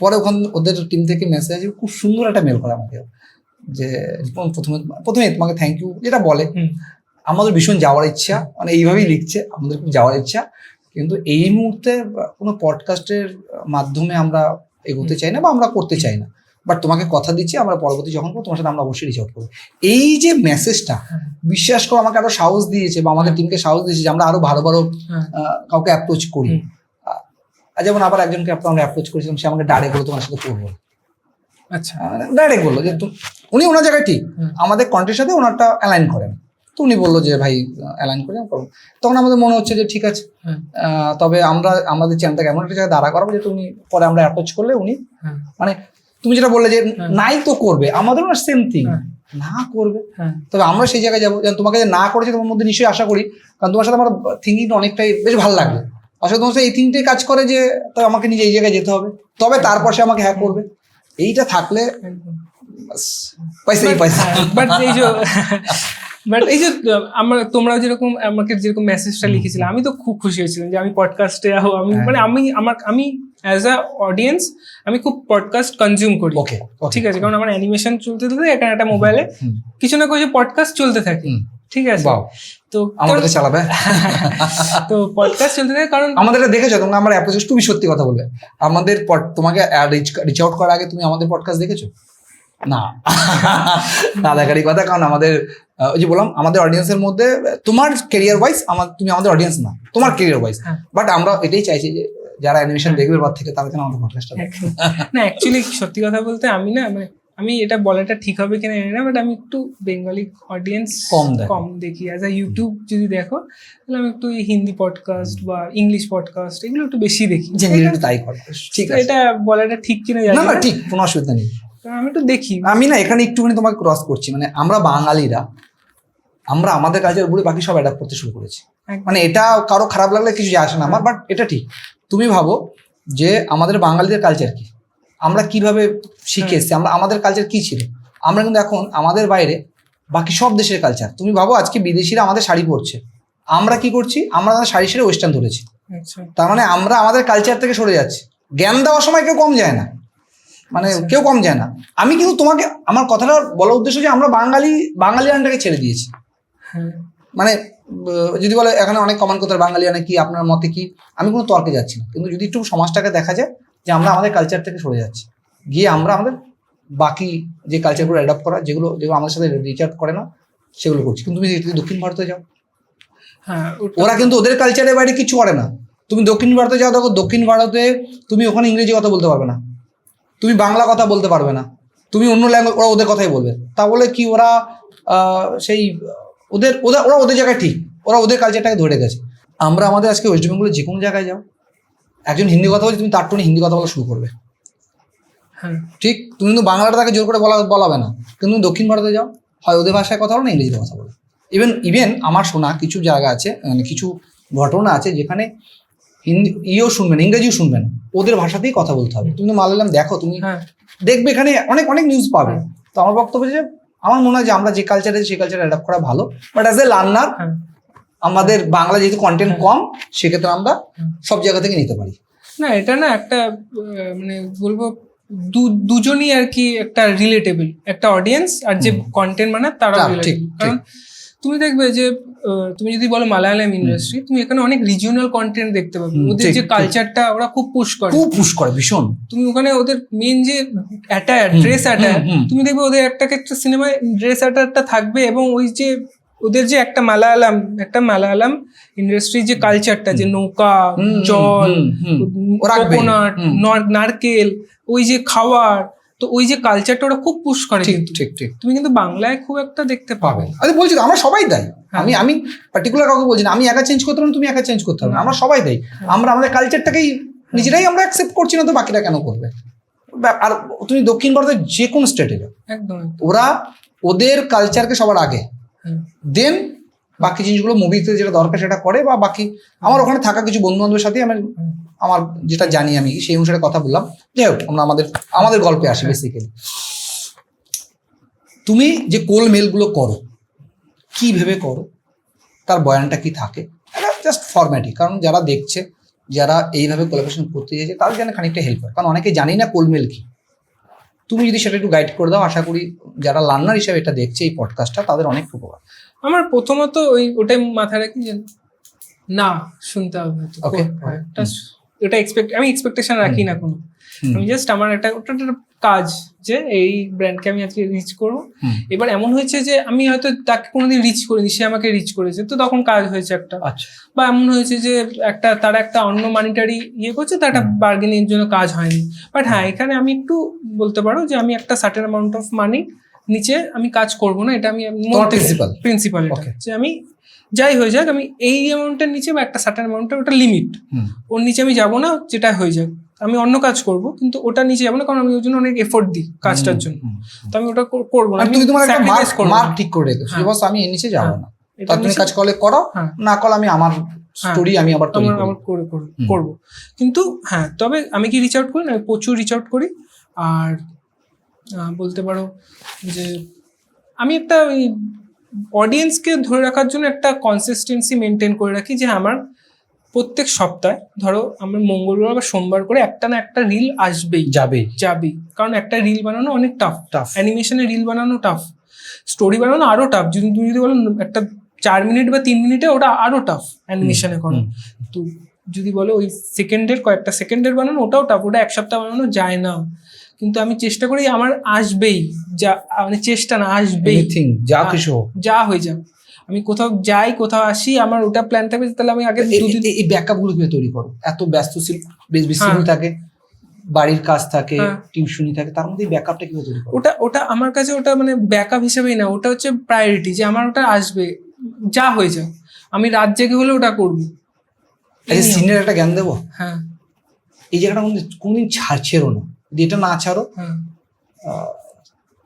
পরে ওদের টিম থেকে মেসেজ আসবে, খুব সুন্দর একটা মেল করে আমাকে, যে প্রথমে তোমাকে থ্যাংক ইউ, যেটা বলে আমাদের ভীষণ যাওয়ার ইচ্ছা, মানে এইভাবেই লিখছে, আমাদের খুব যাওয়ার ইচ্ছা, কিন্তু এই মুহূর্তে কোনো পডকাস্টের মাধ্যমে আমরা এগোতে চাই না বা আমরা করতে চাই না, বাট তোমাকে কথা দিচ্ছি আমরা পরবর্তী যখন করবো তোমার সাথে আমরা অবশ্যই রিচ আউট করবো। এই যে মেসেজটা, বিশ্বাস করো, আমাকে আরো সাহস দিয়েছে বা আমাদের টিমকে সাহস দিয়েছে যে আমরা আরো ভালো কাউকে অ্যাপ্রোচ করি। যেমন আবার একজনকে আমরা অ্যাপ্রোচ করেছিলাম, সে আমাকে ডাইরেক্ট বলে তোমার সাথে করবো, আচ্ছা, ডাইরেক্ট বললো যে উনি ওনার জায়গায় ঠিক, আমাদের কন্টেন্টের সাথে ওনারটা অ্যালাইন করেন, তো উনি বললো যে ভাই অ্যালাইন করে করবো। তখন আমাদের মনে হচ্ছে যে ঠিক আছে, তবে আমরা আমাদের চ্যানেলটাকে এমন একটা জায়গায় দাঁড়া করাবো যে উনি পরে আমরা অ্যাপ্রোচ করলে উনি, মানে তুমি যেটা বললে যে নাই তো করবে, আমাদেরও না সেম থিং, না করবে, তবে আমরা সেই জায়গায় যাবো। যেমন তোমাকে যে না করেছে তোমার মধ্যে নিশ্চয়ই আশা করি, কারণ তোমার সাথে আমার থিঙ্কিংটা অনেকটাই বেশ ভালো লাগবে, আসলে তোমার সাথে এই থিঙ্কটাই কাজ করে যে তবে আমাকে নিজে এই জায়গায় যেতে হবে, তবে তারপর সে আমাকে হ্যাক করবে, এইটা থাকলে পয়সাই পয়সা। বাট এই যে তোমরা যেরকম আমাকে যেরকম মেসেজটা লিখেছিলে, আমি তো খুব খুশি হয়েছিলাম যে আমি পডকাস্টে আমি মানে আমি অ্যাজ আ অডিয়েন্স আমি খুব পডকাস্ট কনজিউম করি, ঠিক আছে, কারণ আমার অ্যানিমেশন চলতে থাকে এখানে, একটা মোবাইলে কিছু না কিছু পডকাস্ট চলতে থাকে, ঠিক আছে, তো আমাদের চালাবে, তো পডকাস্ট চলতে থাকে, কারণ আমাদের দেখেছো তোমরা, আমার অ্যাপ্রোচ, তুমি সত্যি কথা বলবে, আমাদের তোমাকে রিচ আউট করার আগে তুমি আমাদের পডকাস্ট দেখেছো? না, না দেখারই কথা, কারণ আমাদের ওই যে বললাম আমাদের অডিয়েন্সের মধ্যে তোমার কেরিয়ার ওয়াইজ তুমি আমাদের অডিয়েন্স না, তোমার কেরিয়ার ওয়াইজ, বাট আমরা এটাই চাইছি যে যারা অ্যানিমেশন দেখবে পর থেকে তারা যেন আমাদের পডকাস্টটা দেখে। না অ্যাকচুয়ালি সত্যি কথা বলতে আমি না, মানে আমি এটা বলাটা ঠিক হবে কিনা জানি না, বাট আমি একটু বেঙ্গলি অডিয়েন্স কম দেখি। অ্যাজ আ ইউটিউব যদি দেখো তাহলে আমি একটু হিন্দি পডকাস্ট বা ইংলিশ পডকাস্ট এগুলো একটু বেশি দেখি, তাই করে, ঠিক আছে, এটা বলাটা ঠিক কিনা জানি না, ঠিক, কোনো অসুবিধা নেই, আমি একটু দেখি। আমি না এখানে একটুখানি তোমাকে ক্রস করছি, মানে আমরা বাঙালিরা আমরা আমাদের কাজের উপরে বাকি সব অ্যাডাপ্ট করতে শুরু করেছি, মানে এটা কারো খারাপ লাগলে কিছু যায় আসে না আমার, বাট এটা ঠিক। তুমি ভাবো যে আমাদের বাঙালিদের কালচার কি, আমরা কিভাবে শিখে এসেছি, আমাদের কালচার কি ছিল, আমরা কিন্তু এখন আমাদের বাইরে বাকি সব দেশের কালচার, তুমি ভাবো আজকে বিদেশিরা আমাদের শাড়ি পরছে, আমরা কি করছি, আমরা শাড়ি সেরে ওয়েস্টার্ন ধরেছি, তার মানে আমরা আমাদের কালচার থেকে সরে যাচ্ছি। জ্ঞান দেওয়ার সময় কেউ কম যায় না, মানে কেউ কম যায় না। আমি কিন্তু তোমাকে আমার কথাটা বলার উদ্দেশ্য যে আমরা বাঙালিয়ানটাকে ছেড়ে দিয়েছি, মানে যদি বলে এখানে অনেক কমেন্ট করতে বাঙালি মানে কি, আপনার মতে কি, আমি কোনো তর্কে যাচ্ছি না, কিন্তু যদি একটু সমাজটাকে দেখা যায় যে আমরা আমাদের কালচার থেকে সরে যাচ্ছি, গিয়ে আমরা আমাদের বাকি যে কালচারগুলো অ্যাডাপ্ট করা, যেগুলো আমাদের সাথে রিচ আউট করে না সেগুলো করছি। কিন্তু তুমি যদি দক্ষিণ ভারতে যাও, হ্যাঁ ওরা কিন্তু ওদের কালচারের বাইরে কিছু করে না। তুমি দক্ষিণ ভারতে যাও, দেখো দক্ষিণ ভারতে তুমি ওখানে ইংরেজি কথা বলতে পারবে না, তুমি বাংলা কথা বলতে পারবে না, তুমি অন্য ল্যাঙ্গুয়েজ, ওরা ওদের কথাই বলবে। তা বলে কি ওরা সেই ওদের ওরা ওরা ওদের জায়গায় ঠিক, ওরা ওদের কালচারটাকে ধরে গেছে। আমরা আমাদের আজকে ওয়েস্ট বেঙ্গলের যে কোনো জায়গায় যাও, একজন হিন্দি কথা বলছে, তুমি তার টোনে হিন্দি কথা বলা শুরু করবে, হ্যাঁ ঠিক? তুমি কিন্তু বাংলাটা তাকে জোর করে বলাবে না, কিন্তু দক্ষিণ ভারতে যাও, হয় ওদের ভাষায় কথা বলো না ইংরেজিতে কথা বলো। ইভেন আমার শোনা কিছু জায়গা আছে, মানে কিছু ঘটনা আছে যেখানে হিন্দি শুনবে না, ইংরেজিও শুনবে না, ওদের ভাষাতেই কথা বলতে হবে। তুমি তো মালায়ালাম দেখো, তুমি দেখবে এখানে অনেক অনেক নিউজ পাবে। তো আমার বক্তব্য যে আমার মনে হয় যে আমরা যে কালচারে সেই কালচারে অ্যাডাপ্ট করা ভালো, বাট অ্যাজ এ লার্নার আমাদের বাংলা যেহেতু কন্টেন্ট কম, সেক্ষেত্রে আমরা সব জায়গা থেকে নিতে পারি। না এটা না একটা মানে বলবো দুজনই আর কি একটা রিলেটেবল, একটা অডিয়েন্স আর যে কন্টেন্ট মানে তারা রিলেটেবল। কারণ তুমি দেখবে যে তুমি যদি বলো মালায়ালাম ইন্ডাস্ট্রি, তুমি এখানে অনেক রিজিওনাল কন্টেন্ট দেখতে পাবে। ওদের যে কালচারটা ওরা খুব পুশ করে ভীষণ। তুমি ওখানে ওদের মেন যে অ্যাটায়ার, ড্রেস অ্যাটায়ার, তুমি দেখবে ওদের একটা সিনেমায় ড্রেস অ্যাটায়ারটা থাকবে, এবং ওই যে ওদের যে একটা মালায়ালাম ইন্ডাস্ট্রি যে কালচারটা, যে নৌকা, জল, কোকোনাট, নারকেল, ওই যে খাওয়ার, তো ওই যে কালচারটা ওরা খুব পুশ করে। ঠিক তুমি কিন্তু বাংলায় খুব একটা দেখতে পাবে। আরে বলছি তো, আমরা সবাই দেয়। আমি পার্টিকুলার কাউকে বলছি না, আমি একা চেঞ্জ করতে পারবো, তুমি একা চেঞ্জ করতে হবে না, আমরা সবাই দেয়। আমরা আমাদের কালচারটাকেই নিজেরাই আমরা অ্যাকসেপ্ট করছি না, তো বাকিরা কেন করবে? আর তুমি দক্ষিণ ভারতের যে কোনো স্টেটে যাও, একদম ওরা ওদের কালচারকে সবার আগে দেন বাকি জিনিসগুলো মুভিতে যেটা দরকার সেটা করে। বা বাকি আমার ওখানে থাকা কিছু বন্ধু বান্ধবের সাথে আমার যেটা জানি আমি সেই অনুসারে কথা বললাম। যাই হোক, আমরা আমাদের গল্পে আসি। বেসিক্যালি তুমি যে কোল মেলগুলো করো, কি ভেবে করো, তার বয়ানটা কি থাকে, এটা জাস্ট ফরম্যাটই। কারণ যারা দেখছে, যারা এইভাবে কোলাবোরেশন করতে চাইছে, তাদের জন্য খানিকটা হেল্প হয়। কারণ অনেকে জানি না কোলমেল কি। তুমি যদি সেটা একটু গাইড করে দাও, আশা করি যারা লার্নার হিসেবে এটা দেখছে এই পডকাস্টটা, তাদের অনেক উপকার। আমার প্রথমত ওটাই মাথায় রাখি যে না শুনতে হবে, ওটা আমি এক্সপেকটেশন রাখি না কোনো। আমি জাস্ট আমার ওটা কাজ যে এই ব্র্যান্ডকে আমি আজকে রিচ করবো। এবার এমন হয়েছে যে আমি হয়তো তাকে কোনোদিন রিচ করিনি, সে আমাকে রিচ করেছে, তো তখন কাজ হয়েছে একটা। বা এমন হয়েছে যে তারা একটা অন্য মানিটারি করছে, তার একটা বার্গেনিং এর জন্য কাজ হয়নি। বাট হ্যাঁ, এখানে আমি একটু বলতে পারো যে আমি একটা সার্টেন অ্যামাউন্ট অফ মানি নিচে আমি কাজ করবো না, এটা আমি প্রিন্সিপাল যে আমি যাই হয়ে যাক, আমি এই অ্যামাউন্টের নিচে বা একটা সার্টেন অ্যামাউন্টের ওটা লিমিট, ওর নিচে আমি যাবো না। যেটা হয়ে যাক, আমি অন্য কাজ করব, কিন্তু ওটা নিচে যাবো না, কারণ আমি ওই জন্য অনেক এফোর্ট দিই কাজটার জন্য। তো আমি ওটা করবো না। তুমি তোমার একটা মার্ক ঠিক করে রেখেছো, বস আমি এর নিচে যাবো না। তুমি কাজ করো, না করলে আমি আমার স্টোরি আমি আবার করবো। কিন্তু হ্যাঁ, তবে আমি কি রিচ আউট করি না, প্রচুর রিচ আউট করি। আর বলতে পারো যে আমি একটা ওই অডিয়েন্সকে ধরে রাখার জন্য একটা কনসিস্টেন্সি মেনটেন করে রাখি, যে আমার প্রত্যেক সপ্তাহে ধরো আমার মঙ্গলবার বা সোমবার করে একটা না একটা রিল আসবেই, যাবেই। কারণ একটা রিল বানানো অনেক টাফ। অ্যানিমেশনে রিল বানানো টাফ, স্টোরি বানানো আরো টাফ। তুমি যদি বলো একটা 4 মিনিট বা 3 মিনিটে, ওটা আরো টাফ অ্যানিমেশনে করো। তো যদি বলো ওই কয়েকটা সেকেন্ডের বানানো, ওটাও টাফ, ওটা এক সপ্তাহ বানানো যায় না। কিন্তু আমি চেষ্টা করি আমার আসবেই, মানে চেষ্টা না, আসবেই, যা হয়ে যাক। আমি কোথাও যাই, কোথাও আসি, আমার ওটা প্ল্যান থাকবে, তাহলে আমি আগে এই ব্যাকআপ গুলো কিভাবে তৈরি করো? এত ব্যস্ত শিডিউল থাকে, বাড়ির কাজ থাকে, টিউশনি থাকে, তার মধ্যে ব্যাকআপটা কিভাবে তৈরি করো? ওটা আমার কাছে ওটা মানে ব্যাকআপ হিসেবেই না, ওটা হচ্ছে প্রায়োরিটি, যে আমার ওটা আসবে যা হয়ে যাক, আমি রাত জেগে হলে ওটা করবো। সিনের একটা জ্ঞান দেবো। হ্যাঁ, এই জায়গাটা কোনদিন ছাড়ছেও না। যদি এটা না ছাড়ো,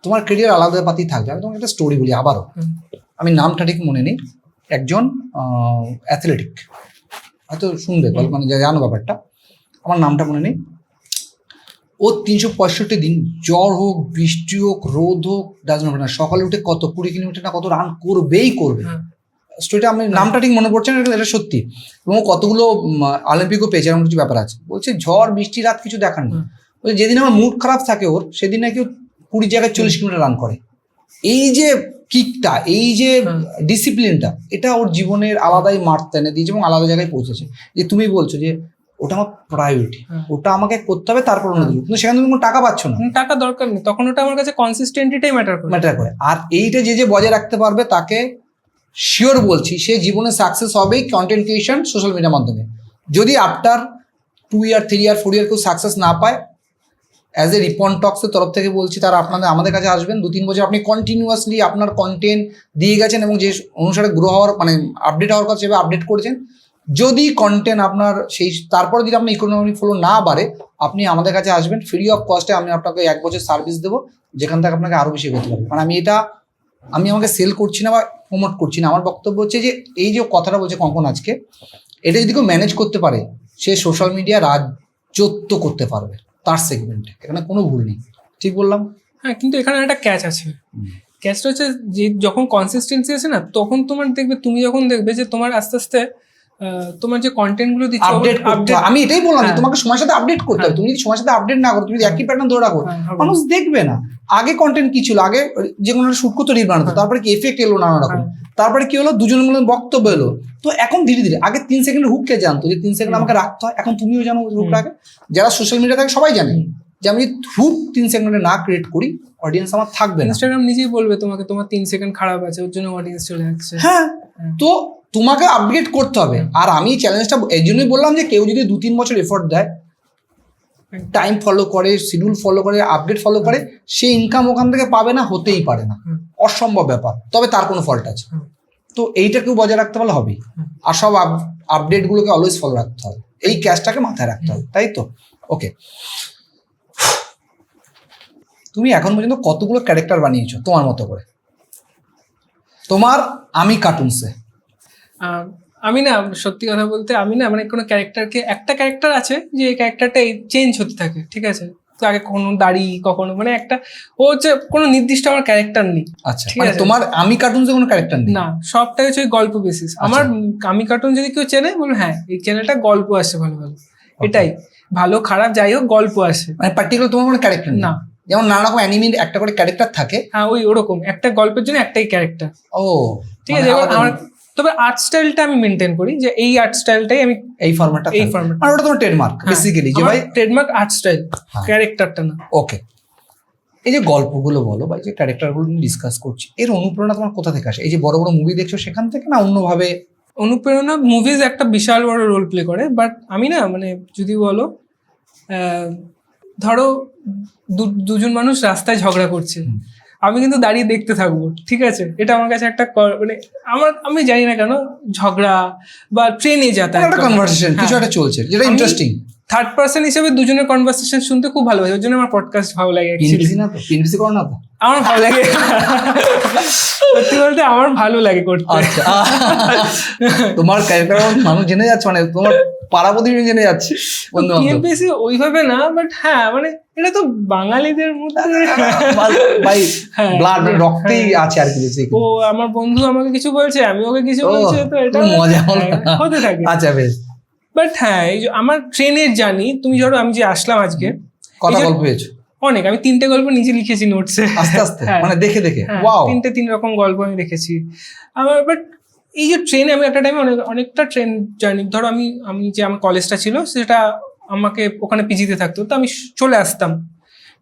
তোমার ক্যারিয়ার আলাদা পাতি থাকবে। আমি তোমাকে একটা স্টোরি বলি আবারও, আমি নামটা ঠিক মনে নেই, একজন অ্যাথলেটিক, হয়তো শুনবে, মানে জানো ব্যাপারটা, আমার নামটা মনে নেই। ও 365 দিন জ্বর হোক, বৃষ্টি হোক, রোদ হোক, ডাজন্ট ম্যাটার, সকালে উঠে 20 কিলোমিটার না কত রান করবেই করবে। স্টোরিটা আমি নামটা ঠিক মনে পড়ছে না, এটা সত্যি। এবং কতগুলো অলিম্পিকও পেয়েছে, এরকম কিছু ব্যাপার আছে। বলছে ঝড় বৃষ্টি রাত কিছু দেখার নেই, যেদিন আমার মুড খারাপ থাকে ওর, সেদিন নাকি 20 জায়গায় 40 কিলোমিটার রান করে। এই যে কিকটা, এই যে ডিসিপ্লিনটা, এটা ওর জীবনের আলাদাই মার্থ এনে দিয়েছে এবং আলাদা জায়গায় পৌঁছেছে। যে তুমি বলছো যে ওটা আমার প্রায়োরিটি, ওটা আমাকে করতে হবে, তারপর অন্য কিছু, কিন্তু সেখানে তুমি কোনো টাকা পাচ্ছ না, টাকা দরকার নেই, তখন ওটা আমার কাছে কনসিস্টেন্টিটাই ম্যাটার করে। আর এইটা যে বজায় রাখতে পারবে তাকে শিওর বলছি সে জীবনে সাকসেস হবেই কন্টেন্ট ক্রিয়েশন সোশ্যাল মিডিয়ার মাধ্যমে। যদি আফটার 2 ইয়ার 3 ইয়ার 4 ইয়ার কেউ সাকসেস না পায়, অ্যাজ এ রিপন টক্সের তরফ থেকে বলছি তারা আমাদের কাছে আসবেন। 2-3 বছর আপনি কন্টিনিউয়াসলি আপনার কন্টেন্ট দিয়ে গেছেন এবং যে অনুসারে গ্রো হওয়ার মানে আপডেট হওয়ার কথা সেভাবে আপডেট করেছেন। যদি কন্টেন্ট আপনার সেই তারপরে যদি আপনার ইকোনমিক ফ্লো না বাড়ে, আপনি আমাদের কাছে আসবেন, ফ্রি অফ কস্টে আমি আপনাকে 1 বছর সার্ভিস দেবো, যেখান থেকে আপনাকে আরও বেশি করতে পারবে। মানে আমি আমাকে সেল করছি না বা প্রমোট করছি না। আমার বক্তব্য হচ্ছে যে এই যে কথাটা বলছে কঙ্কন আজকে, এটা যদি কেউ ম্যানেজ করতে পারে সে সোশ্যাল মিডিয়া রাজত্ব করতে পারবে তার সেগমেন্টে, এখানে কোনো ভুল নেই। ঠিক বললাম? হ্যাঁ, কিন্তু এখানে একটা ক্যাচ আছে। ক্যাচটা হচ্ছে যে যখন কনসিস্টেন্সি আছে না, তখন তুমি যখন দেখবে যে তোমার আস্তে আস্তে তোমার যে কন্টেন্ট গুলো দিচ্ছ আপডেট, আমি এটাই বললাম যে তোমাকে সময়ের সাথে আপডেট করতে হবে। তুমি যদি সময়ের সাথে আপডেট না করো, তুমি যদি একই প্যাটার্ন ধরে রাখো, মানুষ দেখবে না। আগে কন্টেন্ট কি ছিল? আগে যে কোনো শুট করতে রিল বানাতো, তারপরে কি এফেক্ট এলো নানা রকম, তারপরে কি হলো দুজনের মধ্যে বক্তব্য এলো। তো এখন ধীরে ধীরে আগে 3 সেকেন্ড হুক কে জানতো যে 3 সেকেন্ড আমাকে রাখতে হয়, এখন তুমিও জানো হুকটা। আগে যারা সোশ্যাল মিডিয়া থাকে সবাই জানে যে আমি হুক 3 সেকেন্ডে না ক্রিয়েট করি অডিয়েন্স আমার থাকবে না। ইনস্টাগ্রাম নিজেই বলবে তোমাকে তোমার 3 সেকেন্ড খারাপ আছে, ওর জন্য অডিয়েন্স চলে যাচ্ছে। হ্যাঁ, তো তোমাকে আপগ্রেড করতে হবে। আর আমি চ্যালেঞ্জটা এই জন্যই বললাম যে কেউ যদি 2-3 বছর এফোর্ট দেয়, টাইম ফলো করে, শিডিউল ফলো করে, আপডেট ফলো করে, সে ইনকাম ওখান থেকে পাবে না, হতেই পারে না, অসম্ভব ব্যাপার। তবে তার কোনো ফল্ট আছে, তো এইটাকেও বজায় রাখতে পারলে হবেই। আর সব আপডেটগুলোকে অলওয়েজ ফলো রাখতে হবে, এই ক্যাচটাকে মাথায় রাখতে হবে, তাই তো? ওকে, তুমি এখন পর্যন্ত কতগুলো ক্যারেক্টার বানিয়েছো তোমার মতো করে, তোমার আমি কার্টুনসে? আমি না, সত্যি কথা বলতে আমি না, মানে কোনো ক্যারেক্টারকে, একটা ক্যারেক্টার আছে যে এই ক্যারেক্টারটা চেঞ্জ হতে থাকে, ঠিক আছে? তো আগে কখনো দাড়ি, কখনো মানে একটা, ও হচ্ছে কোনো নির্দিষ্ট আমার ক্যারেক্টার নেই। আচ্ছা, মানে তোমার আমি কার্টুনসে কোনো ক্যারেক্টার নেই? না, সবটাই হচ্ছে গল্প বেসিস। আমার আমি কার্টুন যদি কেউ চেনে, বলবো হ্যাঁ এই চ্যানেলটা গল্প আসে ভালো ভালো, এটাই, ভালো খারাপ যাই হোক গল্প আসে। মানে পার্টিকুলার তোমার কোনো ক্যারেক্টার না? যেমন নানা রকম অ্যানিমের একটা করে ক্যারেক্টার থাকে। হ্যাঁ, ওরকম একটা গল্পের জন্য একটাই ক্যারেক্টার। ও ঠিক আছে, আমার তবে আর্ট স্টাইলটা আমি মেনটেন করি, যে এই আর্ট স্টাইলটাই আমি এই ফরম্যাটটা, আর ওটা তোমার ট্রেডমার্ক বেসিক্যালি, যে ভাই ট্রেডমার্ক আর্ট স্টাইল, ক্যারেক্টারটা না। ওকে, এই যে গল্পগুলো বলো বা যে ক্যারেক্টারগুলো নিয়ে ডিসকাস করছি, এর অনুপ্রেরণা তোমার কোথা থেকে আসে? এই যে বড় বড় মুভি দেখছো সেখান থেকে, না অন্যভাবে? অনুপ্রেরণা মুভিজ একটা বিশাল বড় রোল প্লে করে, বাট আমি না, মানে যদি বলো ধরো দুজন মানুষ রাস্তায় ঝগড়া করছে, আমি কিন্তু দাঁড়িয়ে দেখতে থাকবো, ঠিক আছে? এটা আমার কাছে একটা মানে আমি জানি না কেন ঝগড়া বা ট্রেনে যাতায়াত, একটা কনভারসেশন কিছু একটা চলছে যেটা ইন্টারেস্টিং, থার্ড পার্সন হিসেবে দুজনের কনভারসেশন শুনতে খুব ভালো লাগে, ওই জন্য আমার পডকাস্ট ভালো লাগে। পিএনপিসি করো না তো? আমার ভালো লাগে, সত্যি বলতে আমার ভালো লাগে করতে। তোমার ক্যারেক্টার মানুষ জেনে যাচ্ছে, মানে তোমার পাড়া প্রতিবেশী জেনে যাচ্ছে, বন্ধু বান্ধব। পিএনপিসি ওইভাবে না, বাট হ্যাঁ, মানে এটা তো বাঙালিদের মধ্যে ভাই ব্লাড রক্তেই আছে আর কি। ও আমার বন্ধু আমাকে কিছু বলছে, আমি ওকে কিছু বলছি, তো এটা মজা হতে থাকে। আচ্ছা, বেশ। বাট হ্যাঁ, এই যে আমার ট্রেনের জার্নি, তুমি ধরো আমি যে আসলাম আজকে, কটা গল্প পেয়েছো? অনেক, আমি 3টে গল্প নিজে লিখেছি নোটসে, আস্তে আস্তে, মানে দেখে দেখে। ওয়াও, 3 রকম গল্প আমি লিখেছি আমার। বাট এই যে ট্রেনে আমি একটা টাইমে অনেকটা ট্রেন জার্নি, ধরো আমি যে আমার কলেজটা ছিল সেটা আমাকে ওখানে পিজিতে থাকতো, তো আমি চলে আসতাম,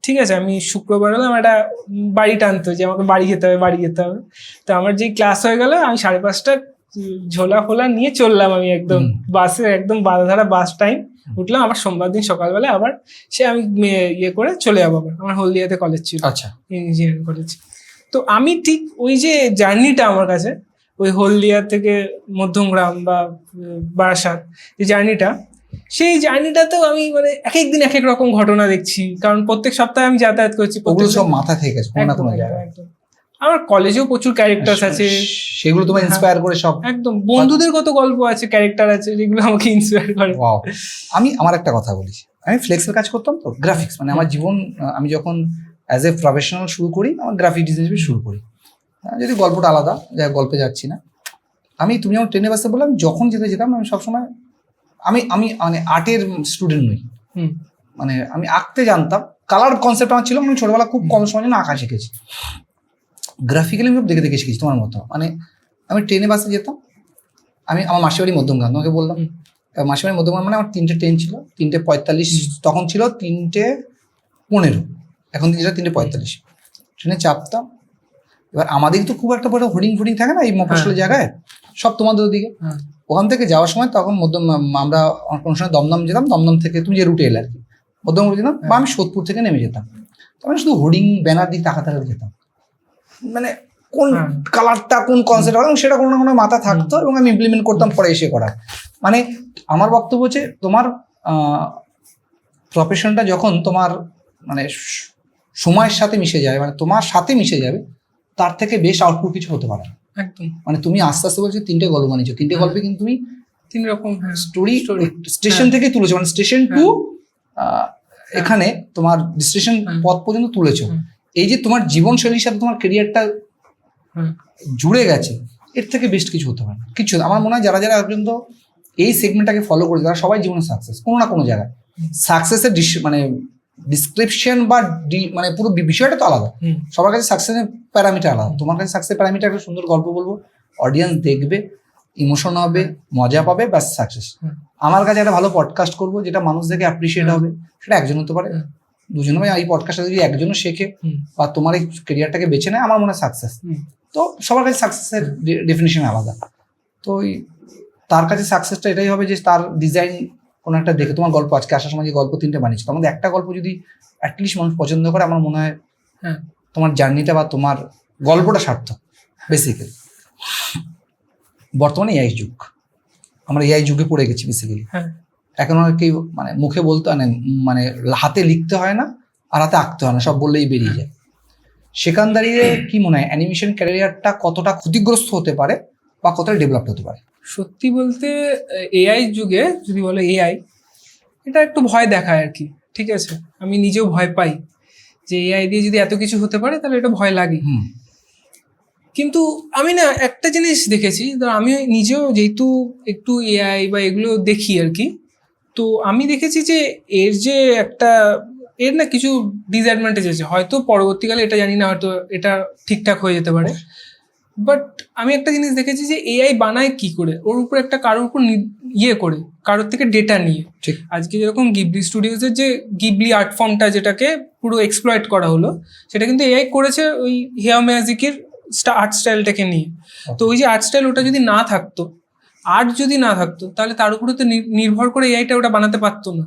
ঠিক আছে? আমি শুক্রবার হলে আমার একটা বাড়ি টানতো যে আমাকে বাড়ি যেতে হবে। তো আমার যেই ক্লাস হয়ে গেল, আমি 5:30 ঝোলা ফোলা নিয়ে চললাম, আমি একদম বাসে, একদম বাধাধারা বাস টাইম উঠলাম। আবার সোমবার দিন সকালবেলা আবার আমি ইয়ে করে চলে যাবো। আবার আমার হলদিয়াতে কলেজ ছিল, আচ্ছা, ইঞ্জিনিয়ারিং কলেজ। তো আমি ঠিক ওই যে জার্নিটা আমার কাছে, ওই হলদিয়া থেকে মধ্যমগ্রাম বা বারাসাত, যে জার্নিটা, সেই জার্নিটাতেও আমি মানে এক এক দিন এক এক রকম ঘটনা দেখছি, কারণ প্রত্যেক সপ্তাহে আমি যাতায়াত করছি। ওগুলো সব মাথা থেকে গেছে কোনো না কোনো জায়গায়। আমার কলেজেও প্রচুর ক্যারেক্টার আছে, সেগুলো তোমায় ইন্সপায়ার করে সব। একদম, বন্ধুদের কত গল্প আছে, ক্যারেক্টার আছে, যেগুলো আমাকে ইন্সপায়ার করে। ওয়াও, আমার একটা কথা বলি, আমি ফ্লেক্সের কাজ করতাম, তো গ্রাফিক্স মানে আমার জীবন। আমি যখন অ্যাজ এ প্রফেশনাল শুরু করি, আমার গ্রাফিক ডিজাইন শুরু করি, যদি গল্পটা আলাদা, যা গল্পে যাচ্ছি না। তুমি যখন ট্রেনে বাসে বললাম, যখন যেতাম আমি সবসময়, আমি মানে আর্টের স্টুডেন্ট নই, মানে আমি আঁকতে জানতাম, কালার কনসেপ্ট আমার ছিল। আমি ছোটবেলা খুব কম সময় জন্য আঁকা শিখেছি। গ্রাফিক্যালি আমি দেখে দেখে শিখেছি তোমার মতো। মানে আমি ট্রেনে বাসে যেতাম, আমার মাসির বাড়ি মধ্যমগ্রাম, তোমাকে বললাম মাসির বাড়ি মধ্যমগ্রাম, মানে আমার 3টে ট্রেন ছিল, 3:45 তখন ছিল 3:15, এখন যেটা 3:45, ট্রেনে চাপতাম। এবার আমাদের তো খুব একটা বড় হোর্ডিং ফোর্ডিং থাকে না এই মফস্বলের জায়গায়, সব তোমাদের ওদিকে। ওখান থেকে যাওয়ার সময় তখন আমরা কোনো সময় দমদম যেতাম, দমদম থেকে তুমি যে রুটে এলে আর কি, মধ্যম রুটে যেতাম, বা আমি সোদপুর থেকে নেমে যেতাম। তখন শুধু হোর্ডিং ব্যানার দিকে তাকাতে যেতাম, মানে কোন কালারটা কোন কনসেপ্ট এবং সেটা কোনো না কোনো মাথা থাকতো এবং আমি ইমপ্লিমেন্ট করতাম পরে এসে করা। মানে আমার বক্তব্য হচ্ছে তোমার প্রফেশনটা যখন তোমার মানে সময়ের সাথে মিশে যায়, মানে তোমার সাথে মিশে যাবে, তার থেকে বেশ আউটপুট কিছু হতে পারে না। একদম। মানে তুমি আস্তে আস্তে বলছো 3টে গল্প বানিয়েছো, 3টে গল্পে কিন্তু তুমি 3 রকম স্টোরি স্টেশন থেকে তুলেছো, মানে স্টেশন টু এখানে তোমার স্টেশন পথ পর্যন্ত তুলেছো। এই যে তোমার জীবনশৈলীর সাথে তোমার কেরিয়ারটা জুড়ে গেছে, এর থেকে বেস্ট কিছু হতে পারে না। কিছু আমার মনে হয় যারা যারা পর্যন্ত এই সেগমেন্টটাকে ফলো করেছে তারা সবাই জীবনে সাকসেস, কোনো না কোনো জায়গায়। সাকসেসের মানে ডিসক্রিপশন বা মানে পুরো বিষয়টা তো আলাদা, সবার কাছে সাকসেসের প্যারামিটার আলাদা। তোমার কাছে সাকসেস প্যারামিটার একটা সুন্দর গল্প বলবো, অডিয়েন্স দেখবে, ইমোশন হবে, মজা পাবে, ব্যাস সাকসেস। আমার কাছে একটা ভালো পডকাস্ট করবো যেটা মানুষ দেখে অ্যাপ্রিসিয়েট হবে, সেটা একজন হতে পারে, দুজন হবে। এই পডকাস্টটা যদি একজনও শেখে বা তোমার এই কেরিয়ারটাকে বেছে নেয়, আমার মনে হয় সাকসেস। তো সবার কাছে সাকসেসের ডেফিনেশন আলাদা। তো তার কাছে সাকসেসটা এটাই হবে যে তার ডিজাইন কোনো একটা দেখে, তোমার গল্প আজকে আসার সময় যে গল্প 3টে বানিয়েছো, আমাদের একটা গল্প যদি অ্যাটলিস্ট মানুষ পছন্দ করে, আমার মনে হয় তোমার জার্নিটা বা তোমার গল্পটা সার্থক। বেসিক্যালি বর্তমানে এআই যুগ, আমরা এআই যুগে পড়ে গেছি বেসিক্যালি। এখন আর কেউ মানে মুখে বলতে মানে হাতে লিখতে হয় না আর হাতে আঁকতে হয় না, সব বললেই বেরিয়ে যায়। সেখান দাঁড়িয়ে কি মনে হয় অ্যানিমেশন ক্যারিয়ারটা কতটা ক্ষতিগ্রস্ত হতে পারে বা কতটা ডেভেলপ হতে পারে? সত্যি বলতে এআই যুগে যদি বলে এআই, এটা একটু ভয় দেখায় আর কি। ঠিক আছে, আমি নিজেও ভয় পাই যে এআই দিয়ে যদি এত কিছু হতে পারে তাহলে এটা ভয় লাগে। কিন্তু আমি না একটা জিনিস দেখেছি, আমি নিজেও যেহেতু একটু এআই বা এগুলো দেখি আর কি, তো আমি দেখেছি যে এর যে এর না কিছু ডিসঅ্যাডভান্টেজ আছে। হয়তো পরবর্তীকালে এটা জানি না, হয়তো এটা ঠিকঠাক হয়ে যেতে পারে, বাট আমি একটা জিনিস দেখেছি যে এআই বানায় কি করে, ওর উপর একটা কারোর উপর করে কারোর থেকে ডেটা নিয়ে। আজকে যেরকম গিবলি স্টুডিওজের যে গিবলি আর্ট ফর্মটা যেটাকে পুরো এক্সপ্লয়েট করা হলো, সেটা কিন্তু এআই করেছে ওই হেয়া ম্যাজিকের আর্ট স্টাইলটাকে নিয়ে। তো ওই যে আর্ট স্টাইল, ওটা যদি না থাকতো, আর্ট যদি না থাকতো, তাহলে তার উপরে তো নির্ভর করে এআইটা ওটা বানাতে পারতো না।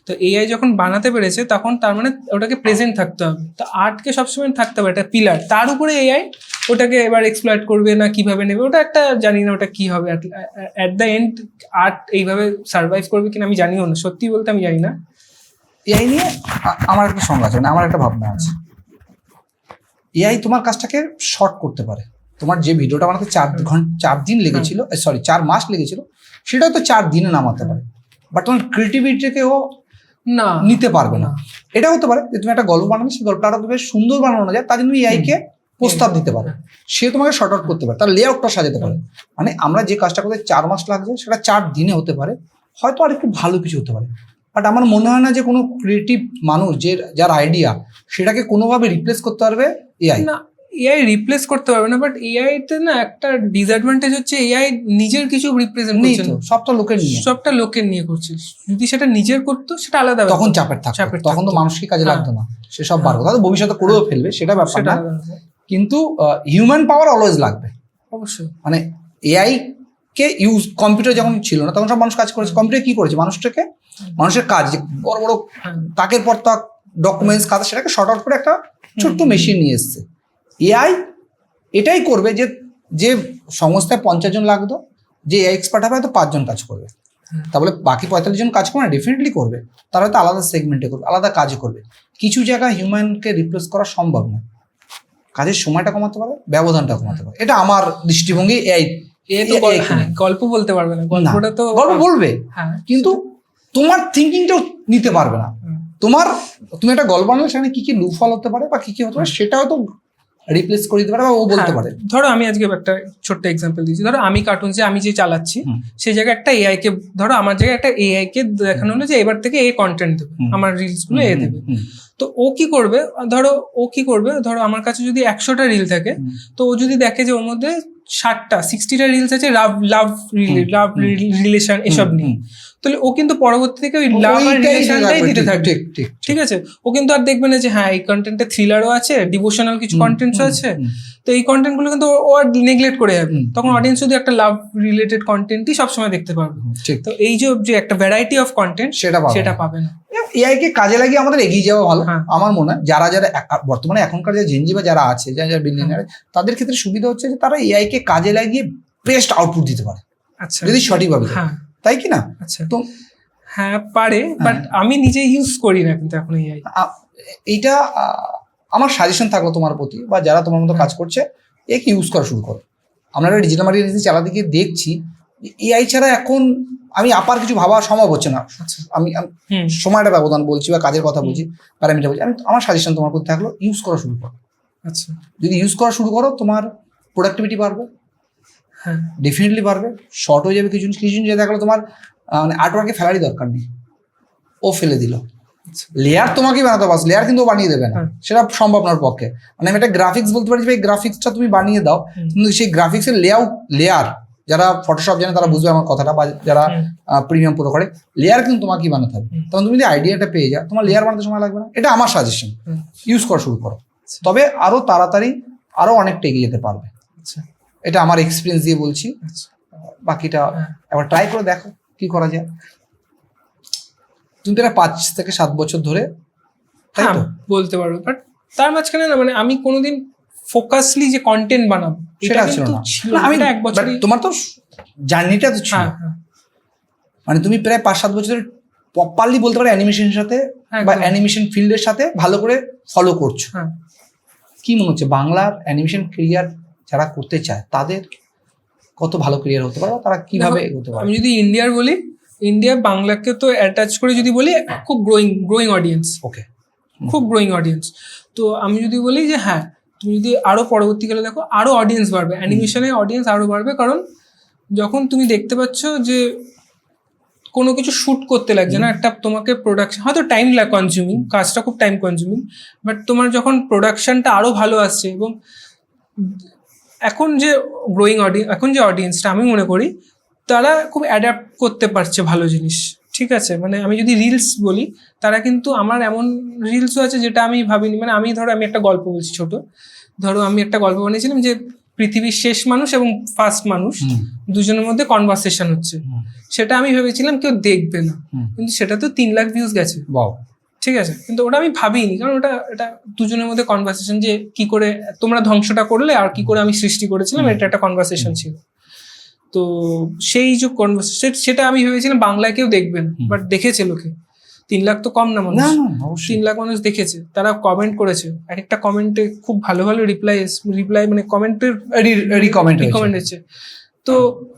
তো এআই যখন বানাতে পেরেছে তখন তার মানে ওটাকে প্রেজেন্ট থাকতে হবে। তো আর্টকে সবসময় থাকতে হবে, এটা পিলার, তার উপরে এআই ওটাকে এবার এক্সপ্লয়েট করবে না কিভাবে নেবে, ওটা একটা জানি না ওটা কি হবে। অ্যাট দ্য এন্ড আর্ট এইভাবে সার্ভাইভ করবে কিনা আমি জানিও না, সত্যি বলতে আমি জানি না। এআই নিয়ে আমার একটা সংজ্ঞা আছে, মানে আমার একটা ভাবনা আছে। এআই তোমার কাজটাকে শর্ট করতে পারে। তোমার যে ভিডিওটা বানাতে 4 দিন লেগেছিল, 4 মাস লেগেছিল, সেটাও তো 4 দিনে নামাতে পারে। বাট তোমার ক্রিয়েটিভিটিকে ও না নিতে পারবে না। এটা হতে পারে যে তুমি একটা গল্প বানাবে, সেই গল্পটা আরো বেশ সুন্দর বানানো যায়, তার জন্য এআই কে প্রস্তাব দিতে পারে, সে তোমাকে শর্ট আউট করতে পারে, তার লেআউটটা সাজাতে পারে। মানে আমরা যে কাজটা করতে 4 মাস লাগছে সেটা 4 দিনে হতে পারে, হয়তো আর একটু ভালো কিছু হতে পারে। বাট আমার মনে হয় না যে কোনো ক্রিয়েটিভ মানুষ যার আইডিয়া, সেটাকে কোনোভাবে রিপ্লেস করতে পারবে এআই। না, এআই রিপ্লেস করতে পারবে না, বাট এআই তে না একটা ডিসঅ্যাডভান্টেজ হচ্ছে এআই নিজের কিছু রিপ্রেজেন্ট করছে না, সবটা লোকের নিয়ে করছে। যদি সেটা নিজের করতো সেটা আলাদা, তখন চাপের থাকতো, তখন তো মানুষকে কাজে লাগতো না, সে সব বার কথা ভবিষ্যতে করেও ফেলবে, সেটা ব্যাপার না। কিন্তু হিউম্যান পাওয়ার অলওয়েজ লাগবে অবশ্যই। মানে এআই কে কম্পিউটার যখন ছিল না তখন সব মানুষ কাজ করেছে, কম্পিউটার কি করেছে, মানুষের কাজ বড় বড় তাকের পর তাক ডকুমেন্টস খাতা, সেটাকে শর্ট আউট করে একটা ছোট্ট মেশিন নিয়ে এসছে। এআই এটাই করবে যে সংস্থায় 50 জন লাগতো, যে এআই এক্সপার্ট হবে হয়তো 5 জন কাজ করবে, তাহলে বাকি 45 জন কাজ করবে না, ডেফিনেটলি করবে, তারা হয়তো আলাদা সেগমেন্টে করবে, আলাদা কাজে করবে। কিছু জায়গায় হিউম্যানকে রিপ্লেস করা সম্ভব না, কাজের সময়টা কমাতে পারে, ব্যবধানটা কমাতে পারে, এটা আমার দৃষ্টিভঙ্গি। এআই গল্প বলতে পারবে না, গল্পটা তো গল্প বলবে, কিন্তু তোমার থিঙ্কিংটাও নিতে পারবে না। তুমি একটা গল্প বানালে সেখানে কি কি লুফল হতে পারে বা কি কি হতে পারে সেটা হয়তো রিপ্লেস করে দিতে পারে বা ও বলতে হ্যাঁ, পারে। ধরো আমি আজকে একটা ছোট্ট এক্সাম্পল দিচ্ছি, ধরো আমি কার্টুন যে আমি যে চালাচ্ছি সেই জায়গায় একটা এআই কে, ধরো আমার জায়গায় একটা এআই কে দেখানো হলো যে এবার থেকে এ কন্টেন্ট দেবে, আমার রিলস গুলো এ দেবে। তো ও কি করবে, ধরো আমার কাছে যদি 100টা রিল থাকে, তো ও যদি দেখে যে ওর মধ্যে 60টা রিলস আছে লাভ রিলেশন এসব নিয়ে, তাহলে ও কিন্তু পরবর্তী থেকে ওই লাভ আর রিলেশনটাই দিতে থাকবে। ঠিক আছে, ও কিন্তু আর দেখবে না যে হ্যাঁ এই কন্টেন্টে থ্রিলারও আছে, ডিভোশনাল কিছু কন্টেন্টও আছে, তো এই কন্টেন্ট গুলো কিন্তু ও আর নেগলেক্ট করে যাবে। তখন অডিয়েন্স শুধু একটা লাভ রিলেটেড কন্টেন্টই সবসময় দেখতে পারবে। তো এই যে একটা ভ্যারাইটি অফ কন্টেন্ট সেটা পাবে না। এআই কে কাজে লাগিয়ে আমাদের এগিয়ে যাওয়া ভালো আমার মনে হয়। যারা বর্তমানে এখনকার যে জেনজি বা যারা আছে, যারা বিলিয়নিয়ার, তাদের ক্ষেত্রে সুবিধা হচ্ছে যে তারা এআই কে কাজে লাগিয়ে বেস্ট আউটপুট দিতে পারে, আচ্ছা, যদি সঠিকভাবে। হ্যাঁ, তাই কি না? আচ্ছা, তো হ্যাঁ পারে, বাট আমি নিজে ইউজ করি না কিন্তু এখন এআই। এইটা আমার সাজেশন থাকলো তোমার প্রতি, বা যারা তোমার মতো কাজ করছে, একে ইউজ করা শুরু করো। আমরা ডিজিটাল মার্কেটিং চালাতে গিয়ে দেখছি এআই ছাড়া এখন আমি আপার কিছু ভাবা সম্ভব হচ্ছে না। আমি সময়টা ব্যবধান বলছি বা কাজের কথা বলছি, প্যারামিটার বলছি। আমি আমার সাজেশন তোমার প্রতি থাকলো, ইউজ করা শুরু করো। আচ্ছা, যদি ইউজ করা শুরু করো, তোমার প্রোডাক্টিভিটি বাড়বে, হ্যাঁ ডেফিনেটলি বাড়বে। শর্ট হয়ে যাবে কিছু কিছু যে দেখলো তোমার মানে আর্টওয়ার্কে ফেলারই দরকার নেই, ও ফেলে দিল। লেয়ার তোমাকেই বানাতে পারছো, লেয়ার কিন্তু ও বানিয়ে দেবে না, সেটা সম্ভব না ওর পক্ষে। মানে আমি একটা গ্রাফিক্স বলতে পারি যে এই গ্রাফিক্সটা তুমি বানিয়ে দাও, কিন্তু সেই গ্রাফিক্সের লেয়ার যারা ফটোশপ জানে তারা বুঝবে আমার কথাটা, বা যারা প্রিমিয়াম পুরো করে, লেয়ার কিন্তু তোমাকেই বানাতে হবে। তখন তুমি যদি আইডিয়াটা পেয়ে যাও, তোমার লেয়ার বানাতে সময় লাগবে না। এটা আমার সাজেশন, ইউজ করা শুরু করো, তবে আরো তাড়াতাড়ি আরো অনেকটা এগিয়ে যেতে পারবে। এটা আমার এক্সপিরিয়েন্স দিয়ে বলছি, বাকিটা একবার ট্রাই করে দেখো কি করা যায়। তুমি এটা 5 থেকে 7 বছর ধরে বলতে পারবো, বাট তার মাঝখানে না, মানে আমি কোনোদিন ফোকাসলি যে কন্টেন্ট বানাবো সেটা ছিল না। আমি 1 বছর, তোমার তো জার্নিটা তো ছিল, মানে তুমি প্রায় 5-7 বছর প্রপারলি বলতে পারো অ্যানিমেশনের সাথে বা অ্যানিমেশন ফিল্ডের সাথে ভালো করে ফলো করছো। কি মনে হচ্ছে বাংলার অ্যানিমেশন ক্যারিয়ার যারা করতে চায় তাদের কত ভালো ক্যারিয়ার হতে পারে, তারা কিভাবে এগোতে পারে? আমি যদি ইন্ডিয়ার বলি, ইন্ডিয়া বাংলাকে তো অ্যাটাচ করে যদি বলি, খুব গ্রোয়িং অডিয়েন্স, ওকে, খুব গ্রোয়িং অডিয়েন্স। তো আমি যদি বলি যে হ্যাঁ, তুমি যদি আরো পরবর্তীকালে দেখো, আরো অডিয়েন্স বাড়বে, অ্যানিমেশনে অডিয়েন্স আরো বাড়বে, কারণ যখন তুমি দেখতে পাচ্ছ যে কোনো কিছু শুট করতে লাগছে না, একটা তোমাকে প্রোডাকশন হয়তো টাইম কনজিউমিং, কাজটা খুব টাইম কনজিউমিং, বাট তোমার যখন প্রোডাকশনটা আরো ভালো আসছে, এবং এখন যে এখন যে অডিয়েন্সটা আমি মনে করি তারা খুব অ্যাডাপ্ট করতে পারছে ভালো জিনিস। ঠিক আছে, মানে আমি যদি রিলস বলি, তারা কিন্তু, আমার এমন রিলসও আছে যেটা আমি ভাবিনি, মানে আমি একটা গল্প বলছি ছোট, ধরো আমি একটা গল্প বানিয়েছিলাম যে পৃথিবীর শেষ মানুষ এবং ফার্স্ট মানুষ দুজনের মধ্যে কনভারসেশন হচ্ছে, সেটা আমি ভেবেছিলাম কেউ দেখবে না, কিন্তু সেটা তো 3 লাখ ভিউজ গেছে। ঠিক আছে, কিন্তু ওটা আমি ভাবিনি, কারণ এটা দুজনের মধ্যে কনভারসেশন, যে কি করে তোমরা ধ্বংসটা করলে আর কি করে আমি সৃষ্টি করেছিলাম, এটা একটা কনভারসেশন ছিল। তো সেই যে কনভারসেশন, সেটা আমি ভেবেছিলাম বাংলায় কেউ দেখবে না, বাট দেখেছে লোকে। 3 লাখ তো কম না মানুষ, 3 লাখ মানুষ দেখেছে, তারা কমেন্ট করেছে, এক একটা কমেন্টে খুব ভালো ভালো রিপ্লাই, মানে কমেন্টের রিকমেন্ড হয়েছে। তো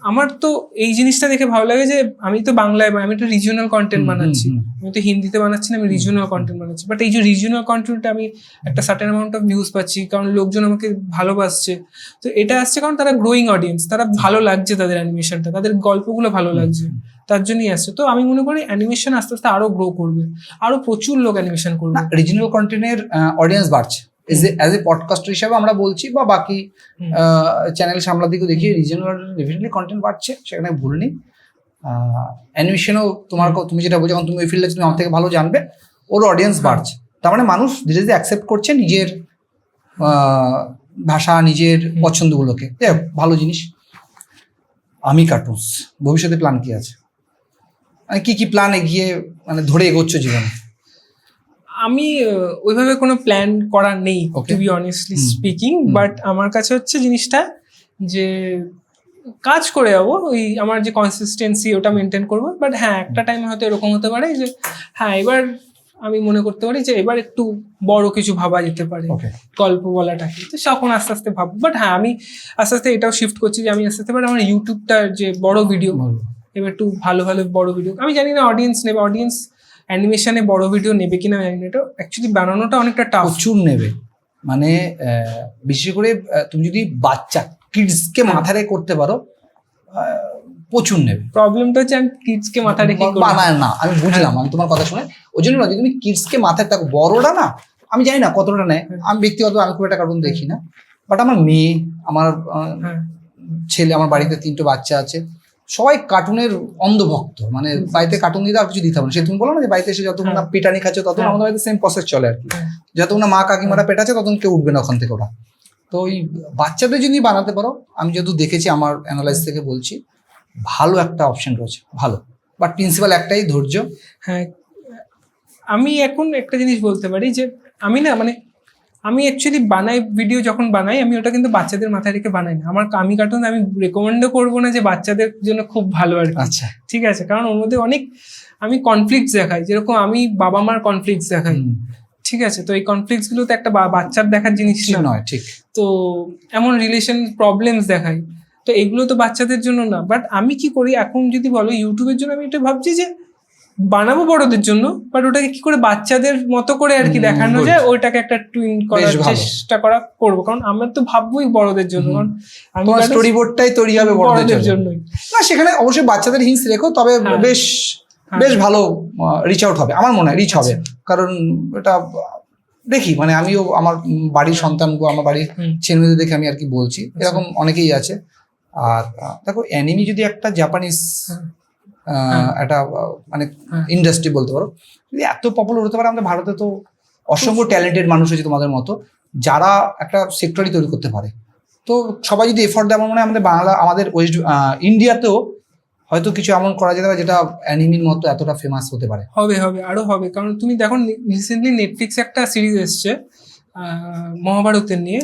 আমার তো এই জিনিসটা দেখে ভালো লাগে যে আমি তো বাংলায়, আমি তো রিজিওনাল কন্টেন্ট বানাচ্ছি, আমি তো হিন্দিতে বানাচ্ছি না, আমি রিজিওনাল কন্টেন্ট বানাচ্ছি, বাট এই যে রিজিওনাল কন্টেন্টে আমি একটা সার্টেন অ্যামাউন্ট অফ ভিউজ পাচ্ছি, কারণ লোকজন আমাকে ভালোবাসছে। তো এটা আসছে কারণ তারা গ্রোয়িং অডিয়েন্স, তারা ভালো লাগছে, তাদের অ্যানিমেশনটা, তাদের গল্পগুলো ভালো লাগছে, তার জন্যই আসছে। তো আমি মনে করি অ্যানিমেশন আস্তে আস্তে আরো গ্রো করবে, আরো প্রচুর লোক অ্যানিমেশন করবে। রিজিওনাল কন্টেন্টের অডিয়েন্স বাড়ছে, অ্যাজ এ পডকাস্টার হিসাবে আমরা বলছি, বা বাকি চ্যানেল সামলার দিকেও দেখি রিজিওনাল ডেফিনেটলি কন্টেন্ট বাড়ছে, সেখানে ভুল নেই। অ্যানিমেশনও তুমি যেটা বলছো, তুমি ওই ফিল্ডে তুমি আমার থেকে ভালো জানবে, ওর অডিয়েন্স বাড়ছে, তার মানে মানুষ ধীরে ধীরে অ্যাকসেপ্ট করছে নিজের ভাষা, নিজের পছন্দগুলোকে। ভালো জিনিস। আমি কার্টুনস ভবিষ্যতে প্ল্যান কি আছে, মানে কি প্ল্যান এগিয়ে মানে ধরে এগোচ্ছ জীবনে? আমি ওইভাবে কোনো প্ল্যান করা নেই, to be honestly speaking, but আমার কাছে হচ্ছে জিনিসটা যে কাজ করে যাবো, ওই আমার যে কনসিস্টেন্সি ওটা মেনটেন করবো। বাট হ্যাঁ, একটা টাইমে হয়তো এরকম হতে পারে যে হ্যাঁ, এবার আমি মনে করতে পারি যে এবার একটু বড় কিছু ভাবা যেতে পারে, গল্প বলাটাকে, তো তখন আস্তে আস্তে ভাববো। বাট হ্যাঁ, আমি আস্তে আস্তে এটাও শিফট করছি যে আমি আস্তে আস্তে আমার ইউটিউবটার যে বড় ভিডিও, এবার একটু ভালো বড় ভিডিও, আমি জানি না অডিয়েন্স নেবে, অডিয়েন্স অ্যানিমেশনে বড় ভিডিও নেবে কিনা জানি না, এটা অ্যাকচুয়ালি বানানোটা অনেকটা টাফ, প্রচুর নেবে, মানে বিশেষ করে তুমি যদি বাচ্চা কিডসকে মাথায় রেখে করতে পারো প্রচুর নেবে। প্রবলেমটা হচ্ছে আমি কিডসকে মাথায় রেখে করি। বানায় না, আমি বুঝলাম, আমি তোমার কথা শুনে ওই জন্য না, যদি তুমি কিডসকে মাথায় থাকো, বড়রা না আমি জানি না কতটা নেয়, আমি ব্যক্তিগত আমি খুব একটা কার্টুন দেখি না, বাট আমার মেয়ে, আমার ছেলে, আমার বাড়িতে 3টে বাচ্চা আছে, সবাই কার্টুনের অন্ধভক্ত। মানে বাড়িতে কার্টুন দিতে আর কিছু দিতে হবে না। সে তুমি বলো না যে বাড়িতে এসে যতক্ষণ না পেটানি খাচ্ছে ততক্ষণ আমাদের বাড়িতে সেম প্রসেস চলে আর কি। যতক্ষণ না মা কাকিমারা পেটাচ্ছে ততক্ষণ কেউ উঠবে না ওখান থেকে ওরা। তো ওই বাচ্চাদের যদি বানাতে পারো, আমি যেহেতু দেখেছি, আমার অ্যানালাইজ থেকে বলছি, ভালো একটা অপশন রয়েছে, ভালো। বাট প্রিন্সিপাল একটাই, ধৈর্য। হ্যাঁ, আমি এখন একটা জিনিস বলতে পারি যে আমি না, মানে আমি অ্যাকচুয়ালি বানাই ভিডিও, যখন বানাই আমি ওটা কিন্তু বাচ্চাদের মাথায় রেখে বানাই না। আমার কামি কার্টুন আমি রেকমেন্ডও করবো না যে বাচ্চাদের জন্য খুব ভালো আর কি। আচ্ছা, ঠিক আছে, কারণ ওর মধ্যে অনেক আমি কনফ্লিক্টস দেখাই, যেরকম আমি বাবা মার কনফ্লিক্টস দেখাই। ঠিক আছে, তো এই কনফ্লিক্টস গুলো তো একটা বাচ্চার দেখার জিনিস নয়। ঠিক। তো এমন রিলেশন প্রবলেমস দেখাই, তো এগুলো তো বাচ্চাদের জন্য না। বাট আমি কি করি এখন, যদি বলো ইউটিউবের জন্য, আমি এটা ভাবছি যে বানাবো বড়দের জন্য, বাট ওটাকে কি করে বাচ্চাদের মতো করে আর কি দেখানো যায়, ওইটাকে একটা টুইন করার চেষ্টা করবো। কারণ আমরা তো ভাববোই বড়দের জন্য, কারণ আমি স্টোরি বোর্ডটাই তৈরি হবে বড়দের জন্যই। না, সেখানে অবশ্যই বাচ্চাদের হিংস রেখো, তবে বেশ ভালো রিচ আউট হবে আমার মনে হয়, রিচ হবে। কারণ এটা দেখি, মানে আমিও আমার বাড়ির সন্তানকে, আমার বাড়ির ছেলেমেয়েদের দেখে আমি আর কি বলছি, এরকম অনেকেই আছে। আর দেখো, অ্যানিমি যদি একটা জাপানিজ একটা মানে ইন্ডাস্ট্রি বলতে পারো, যদি এত পপুলার হতে পারে, আমাদের ভারতে তো অসংখ্য ট্যালেন্টেড মানুষ আছে তোমাদের মতো, যারা একটা সেক্টরই তৈরি করতে পারে। তো সবাই যদি এফোর্ট দেয়, আমার মনে হয় আমাদের আমাদের ওয়েস্ট ইন্ডিয়াতেও হয়তো কিছু এমন করা যেতে পারে যেটা অ্যানিমির মতো এতটা ফেমাস হতে পারে। হবে আরো হবে। কারণ তুমি দেখো, রিসেন্টলি নেটফ্লিক্সে একটা সিরিজ এসছে মহাভারতের নিয়ে,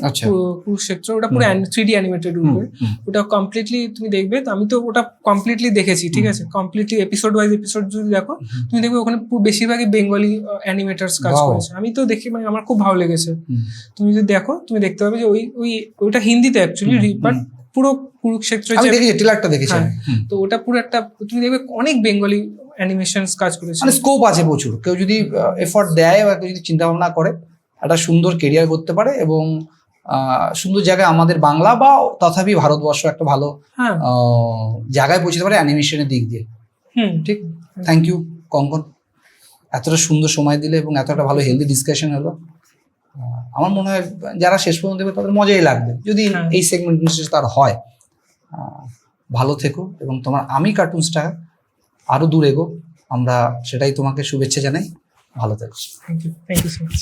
কুরুক্ষেত্র। ওটা পুরো 3D অ্যানিমেটেড উপরে, ওটা কমপ্লিটলি তুমি দেখবে। তো আমি তো ওটা কমপ্লিটলি দেখেছি, ঠিক আছে, কমপ্লিটলি এপিসোড ওয়াইজ এপিসোড যদি দেখো তুমি দেখবে ওখানে বেশিরভাগই বেঙ্গলি অ্যানিমেটার্স কাজ করেছে। আমি তো দেখি, মানে আমার খুব ভালো লেগেছে। তুমি যদি দেখো, তুমি দেখতে পাবে যে ওইটা হিন্দিতে অ্যাকচুয়ালি, বাট পুরো কুরুক্ষেত্র, আমি দেখেছি, ট্রেলারটা দেখেছি। তো ওটা পুরো একটা, তুমি দেখবে অনেক বেঙ্গলি অ্যানিমেশনস কাজ করেছে। মানে স্কোপ আছে প্রচুর, কেউ যদি এফোর্ট দেয় বা কেউ যদি চিন্তা ভাবনা করে, একটা সুন্দর কেরিয়ার করতে পারে এবং সুন্দর জায়গায় আমাদের বাংলা বা তথাপি ভারতবর্ষ একটা ভালো জায়গায় পৌঁছতে পারে অ্যানিমেশনের দিক দিয়ে। ঠিক। থ্যাংক ইউ কঙ্কন, এতটা সুন্দর সময় দিলে এবং এতটা ভালো হেলদি ডিসকাশন হলো। আমার মনে হয় যারা শেষ পর্যন্ত দেবে তাদের মজাই লাগবে, যদি এই সেগমেন্ট তার হয়। ভালো থেকো এবং তোমার আমি কার্টুনসটা আরো দূর এগো, আমরা সেটাই তোমাকে শুভেচ্ছা জানাই। ভালো থেকো। Thank you so much.